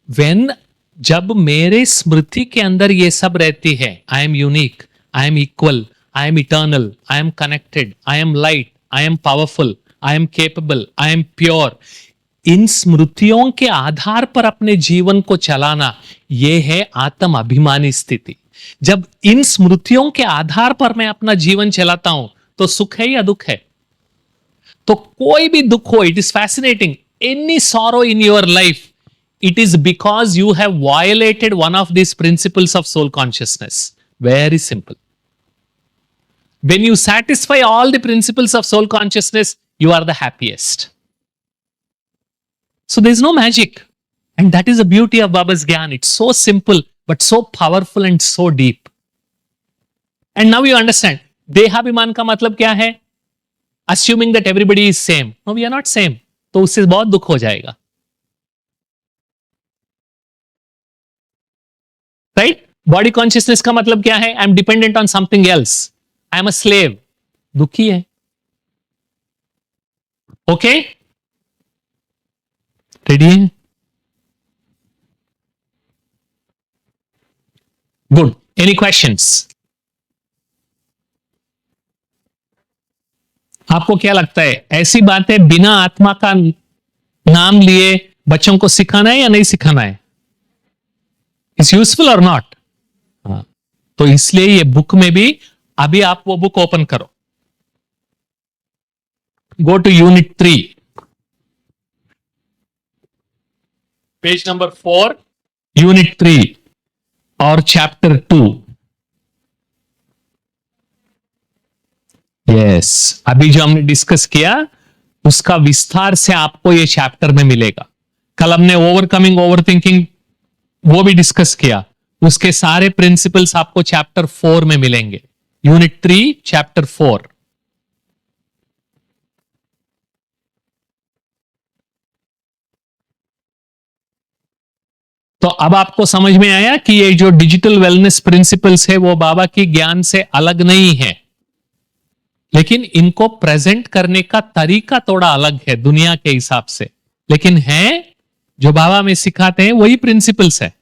वेन, जब मेरे स्मृति के अंदर ये सब रहती है, I am unique, I am equal, I am eternal, I am connected, I am light, I am powerful, I am capable, I am pure. इन स्मृतियों के आधार पर अपने जीवन को चलाना, यह है आत्म अभिमानी स्थिति. जब इन स्मृतियों के आधार पर मैं अपना जीवन चलाता हूं तो सुख है या दुख है? तो कोई भी दुख हो, it is fascinating, any sorrow in your life, it is because you have violated one of these principles of soul consciousness. Very simple. When you satisfy all the principles of soul consciousness, you are the happiest. So there is no magic. And that is the beauty of Baba's Gyan. It's so simple, but so powerful and so deep. And now you understand. देहाभिमान का मतलब क्या है? Assuming that everybody is same. No, we are not same. तो उससे बहुत दुख हो जाएगा. राइट? बॉडी कॉन्शियसनेस का मतलब क्या है? I M dependent on something else, I am a slave. दुखी है. ओके, रेडी है? गुड. Any questions? आपको क्या लगता है, ऐसी बातें बिना आत्मा का नाम लिए बच्चों को सिखाना है या नहीं सिखाना है? इट्स यूजफुल और नॉट? तो इसलिए ये बुक में भी, अभी आप वो बुक ओपन करो, go to unit 3. Page number 4, unit 3 और चैप्टर 2। यस, अभी जो हमने डिस्कस किया उसका विस्तार से आपको ये चैप्टर में मिलेगा। कल हमने ओवरकमिंग ओवरथिंकिंग वो भी डिस्कस किया, उसके सारे प्रिंसिपल्स आपको चैप्टर 4 में मिलेंगे। Unit 3 chapter 4। तो अब आपको समझ में आया कि ये जो डिजिटल वेलनेस प्रिंसिपल्स है वो बाबा के ज्ञान से अलग नहीं है, लेकिन इनको प्रेजेंट करने का तरीका थोड़ा अलग है दुनिया के हिसाब से, लेकिन है जो बाबा में सिखाते हैं वही प्रिंसिपल्स है।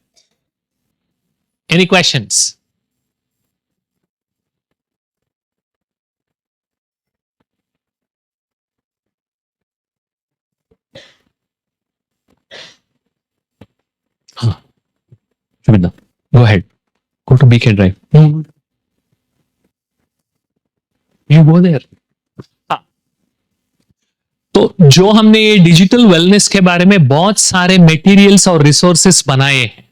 Any questions? हाँ, Shubhita, go ahead. Go to BK Drive. No, you go there. हाँ, तो जो हमने ये डिजिटल वेलनेस के बारे में बहुत सारे मटेरियल्स और रिसोर्सेस बनाए हैं,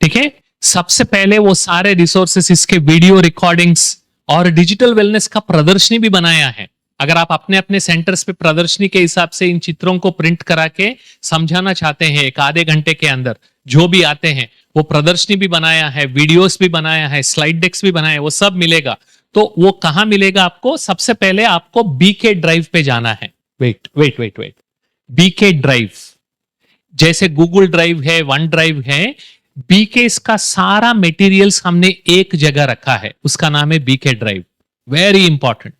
ठीक है। सबसे पहले वो सारे रिसोर्सेस, इसके वीडियो रिकॉर्डिंग्स और डिजिटल वेलनेस का प्रदर्शनी भी बनाया है। अगर आप अपने अपने सेंटर्स पे प्रदर्शनी के हिसाब से इन चित्रों को प्रिंट करा के समझाना चाहते हैं एक आधे घंटे के अंदर, जो भी आते हैं वो प्रदर्शनी भी बनाया है, वीडियोस भी बनाया है, स्लाइड डेक्स भी बनाए, वो सब मिलेगा। तो वो कहां मिलेगा आपको? सबसे पहले आपको बीके ड्राइव पे जाना है। वेट, बीके ड्राइव जैसे गूगल ड्राइव है, वन ड्राइव है, बीके का सारा मटेरियल्स हमने एक जगह रखा है, उसका नाम है बीके ड्राइव। Very important.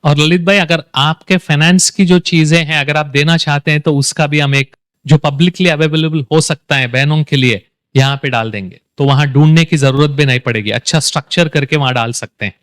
और ललित भाई, अगर आपके फाइनेंस की जो चीजें हैं अगर आप देना चाहते हैं तो उसका भी हम एक जो पब्लिकली अवेलेबल हो सकता है बहनों के लिए यहां पे डाल देंगे, तो वहां ढूंढने की जरूरत भी नहीं पड़ेगी, अच्छा स्ट्रक्चर करके वहां डाल सकते हैं।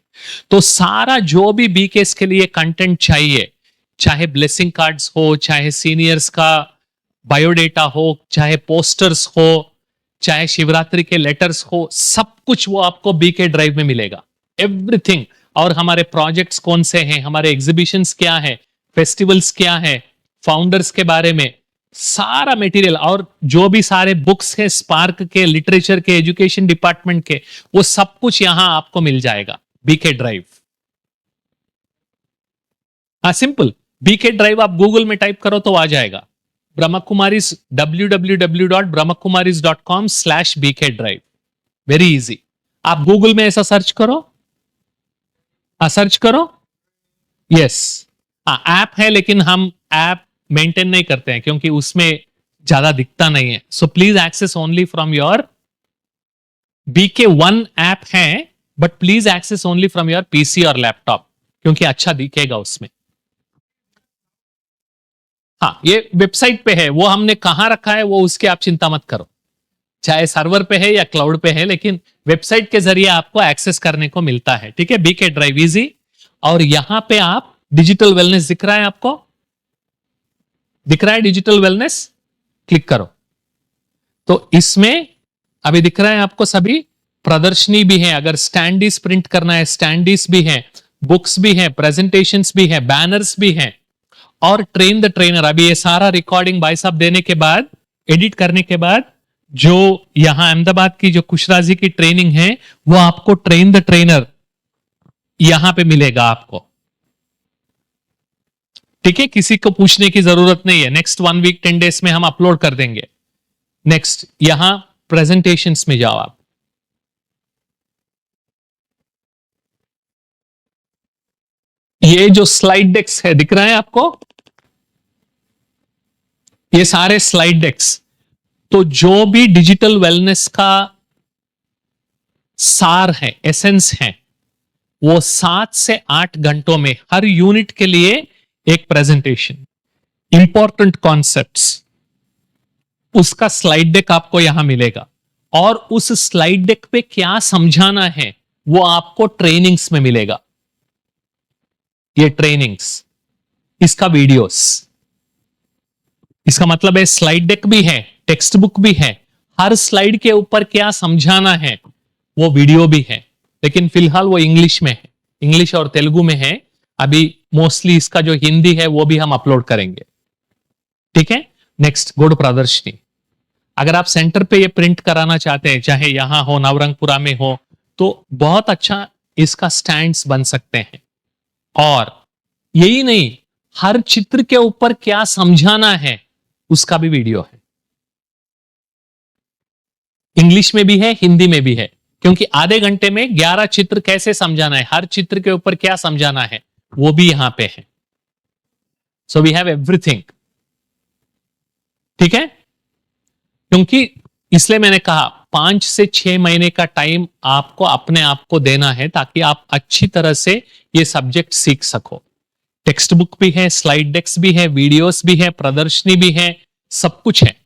तो सारा जो भी बीकेस के लिए कंटेंट चाहिए, चाहे ब्लेसिंग कार्ड्स हो, चाहे सीनियर्स का बायोडेटा हो, चाहे पोस्टर्स हो, चाहे शिवरात्रि के लेटर्स हो, सब कुछ वो आपको बीके ड्राइव में मिलेगा, एवरीथिंग। और हमारे प्रोजेक्ट्स कौन से हैं, हमारे एग्जीबिशंस क्या है, फेस्टिवल्स क्या है, फाउंडर्स के बारे में सारा मटेरियल, और जो भी सारे बुक्स है स्पार्क के, लिटरेचर के, एजुकेशन डिपार्टमेंट के, वो सब कुछ यहां आपको मिल जाएगा बीके ड्राइव। हाँ, सिंपल, बीके ड्राइव आप गूगल में टाइप करो तो आ जाएगा। Brahma Kumaris www.brahmakumaris.com/bk drive, very easy. आप गूगल में ऐसा सर्च करो, सर्च करो, यस। ऐप है, लेकिन हम ऐप मेंटेन नहीं करते हैं क्योंकि उसमें ज्यादा दिखता नहीं है। So please access only from your BK1 app है, but please access only from your PC और लैपटॉप, क्योंकि अच्छा दिखेगा उसमें। हाँ, ये वेबसाइट पे है, वो हमने कहां रखा है वो उसके आप चिंता मत करो, चाहे सर्वर पे है या क्लाउड पे है, लेकिन वेबसाइट के जरिए आपको एक्सेस करने को मिलता है, ठीक है। BK drive easy. और यहां पे आप डिजिटल वेलनेस दिख रहा है, आपको दिख रहा है डिजिटल वेलनेस, क्लिक करो तो इसमें अभी दिख रहा है आपको सभी प्रदर्शनी भी है, अगर स्टैंडीज प्रिंट करना है स्टैंडीज भी है, बुक्स भी है, प्रेजेंटेशंस भी है, बैनर्स भी है, और ट्रेन द ट्रेनर। अभी ये सारा रिकॉर्डिंग भाई साहब देने के बाद, एडिट करने के बाद, जो यहां अहमदाबाद की जो कुशराजी की ट्रेनिंग है वो आपको ट्रेन द ट्रेनर यहां पे मिलेगा आपको, ठीक है। किसी को पूछने की जरूरत नहीं है, नेक्स्ट 1 वीक 10 डेज में हम अपलोड कर देंगे। नेक्स्ट यहां प्रेजेंटेशंस में जाओ आप, ये जो स्लाइड डेक्स है दिख रहा है आपको, ये सारे स्लाइड डेक्स, तो जो भी डिजिटल वेलनेस का सार है, एसेंस है, वो 7 से 8 घंटों में हर यूनिट के लिए एक प्रेजेंटेशन, इंपॉर्टेंट कॉन्सेप्ट्स, उसका स्लाइड डेक आपको यहां मिलेगा। और उस स्लाइड डेक पे क्या समझाना है वो आपको ट्रेनिंग्स में मिलेगा, ये ट्रेनिंग्स, इसका वीडियोस, इसका मतलब है स्लाइड डेक भी है, टेक्स्ट बुक भी है, हर स्लाइड के ऊपर क्या समझाना है वो वीडियो भी है, लेकिन फिलहाल वो इंग्लिश में है, इंग्लिश और तेलुगु में है। अभी मोस्टली इसका जो हिंदी है वो भी हम अपलोड करेंगे, ठीक है। नेक्स्ट गो टू प्रदर्शनी। अगर आप सेंटर पे ये प्रिंट कराना चाहते हैं, चाहे यहां हो, नवरंगपुरा में हो, तो बहुत अच्छा इसका स्टैंड्स बन सकते हैं। और यही नहीं, हर चित्र के ऊपर क्या समझाना है उसका भी वीडियो है। इंग्लिश में भी है, हिंदी में भी है, क्योंकि आधे घंटे में 11 चित्र कैसे समझाना है, हर चित्र के ऊपर क्या समझाना है, वो भी यहां पे है। So we have everything. ठीक है, क्योंकि इसलिए मैंने कहा 5 से 6 महीने का टाइम आपको अपने आप को देना है, ताकि आप अच्छी तरह से ये सब्जेक्ट सीख सको। टेक्स्ट बुक भी है, स्लाइड डेक्स भी है, वीडियोस भी है, प्रदर्शनी भी है, सब कुछ है।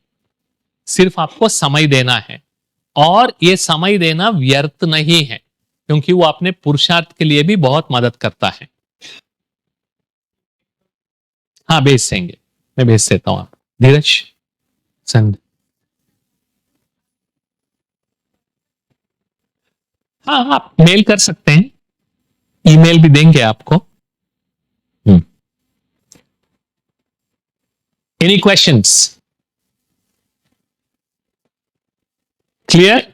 सिर्फ आपको समय देना है, और ये समय देना व्यर्थ नहीं है, क्योंकि वो अपने पुरुषार्थ के लिए भी बहुत मदद करता है। हाँ, भेज देंगे, मैं भेज देता हूं। आप धीरज संग, हाँ आप मेल कर सकते हैं, ईमेल भी देंगे आपको। Any questions? Clear?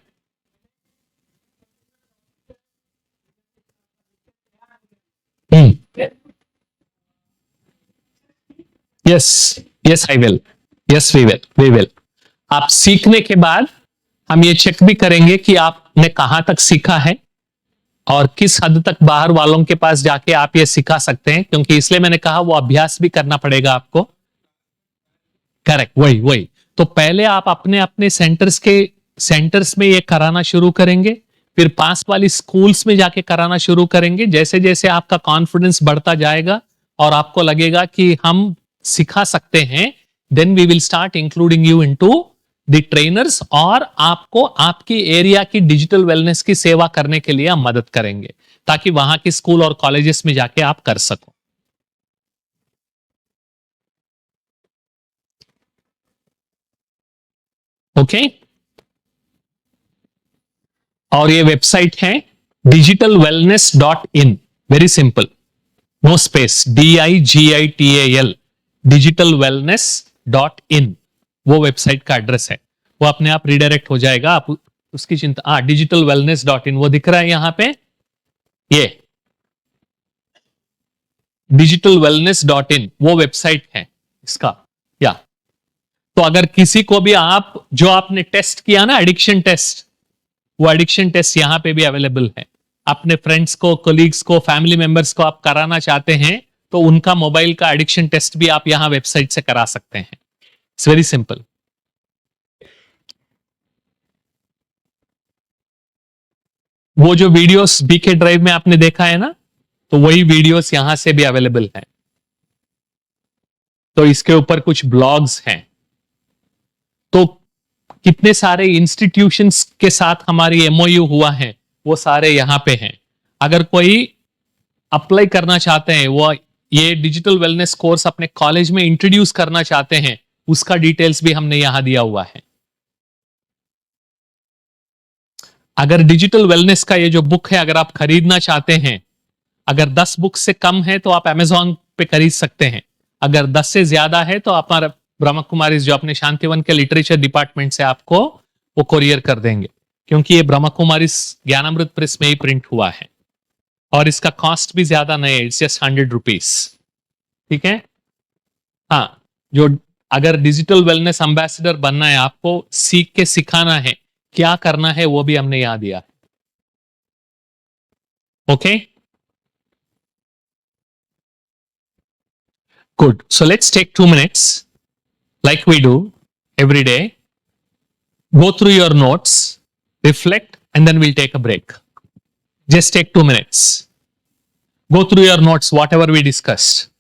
Yes, yes I will, yes we will. आप सीखने के बाद हम ये चेक भी करेंगे कि आपने कहां तक सीखा है और किस हद तक बाहर वालों के पास जाके आप ये सिखा सकते हैं, क्योंकि इसलिए मैंने कहा वो अभ्यास भी करना पड़ेगा आपको। करेक्ट, वही। तो पहले आप अपने अपने सेंटर्स में ये कराना शुरू करेंगे, फिर पास वाली स्कूल्स में जाके कराना शुरू करेंगे। जैसे जैसे आपका कॉन्फिडेंस बढ़ता जाएगा और आपको लगेगा कि हम सिखा सकते हैं, then we will start including you into the trainers, और आपको आपकी एरिया की डिजिटल वेलनेस की सेवा करने के लिए हम मदद करेंगे, ताकि वहां के स्कूल और कॉलेजेस में जाके आप कर सको। ओके और ये वेबसाइट है digitalwellness.in, very simple, no space, DIGITAL, digitalwellness.in वो वेबसाइट का एड्रेस है। वो अपने आप रिडायरेक्ट हो जाएगा, आप उसकी चिंता। digitalwellness.in वो दिख रहा है यहां पे, ये digitalwellness.in वो वेबसाइट है इसका। या तो अगर किसी को भी आप जो आपने टेस्ट किया ना, एडिक्शन टेस्ट, वो एडिक्शन टेस्ट यहां पे भी अवेलेबल है। अपने फ्रेंड्स को, कोलीग्स को, फैमिली मेंबर्स को आप कराना चाहते हैं, तो उनका मोबाइल का एडिक्शन टेस्ट भी आप यहां वेबसाइट से करा सकते हैं। It's very simple. वो जो वीडियोस बीके ड्राइव में आपने देखा है ना, तो वही वीडियोस यहां से भी अवेलेबल है। तो इसके ऊपर कुछ ब्लॉग्स हैं, तो कितने सारे इंस्टीट्यूशंस के साथ हमारी एमओयू हुआ है, वो सारे यहां पे हैं। अगर कोई अप्लाई करना चाहते हैं, वो ये डिजिटल वेलनेस कोर्स अपने कॉलेज में इंट्रोड्यूस करना चाहते हैं, उसका डिटेल्स भी हमने यहां दिया हुआ है। अगर डिजिटल वेलनेस का ये जो बुक है, अगर आप खरीदना चाहते हैं, अगर 10 बुक से कम है तो आप अमेजॉन पे खरीद सकते हैं। अगर 10 से ज्यादा है तो आप हमारा ब्रह्म कुमारी जो अपने शांतिवन के लिटरेचर डिपार्टमेंट से आपको वो कोरियर कर देंगे, क्योंकि ये ब्रह्म कुमारी ज्ञानामृत प्रेस में ही प्रिंट हुआ है और इसका कॉस्ट भी ज्यादा नहीं है, इट्स जस्ट 100 रुपीज। ठीक है, हाँ, जो अगर डिजिटल वेलनेस एम्बेसडर बनना है, आपको सीख के सिखाना है, क्या करना है, वो भी हमने यहां दिया है। Okay, good. So let's take 2 minutes, like we do every day. Go through your notes, reflect, and then we'll take a break. Just take 2 minutes. Go through your notes, whatever we discussed.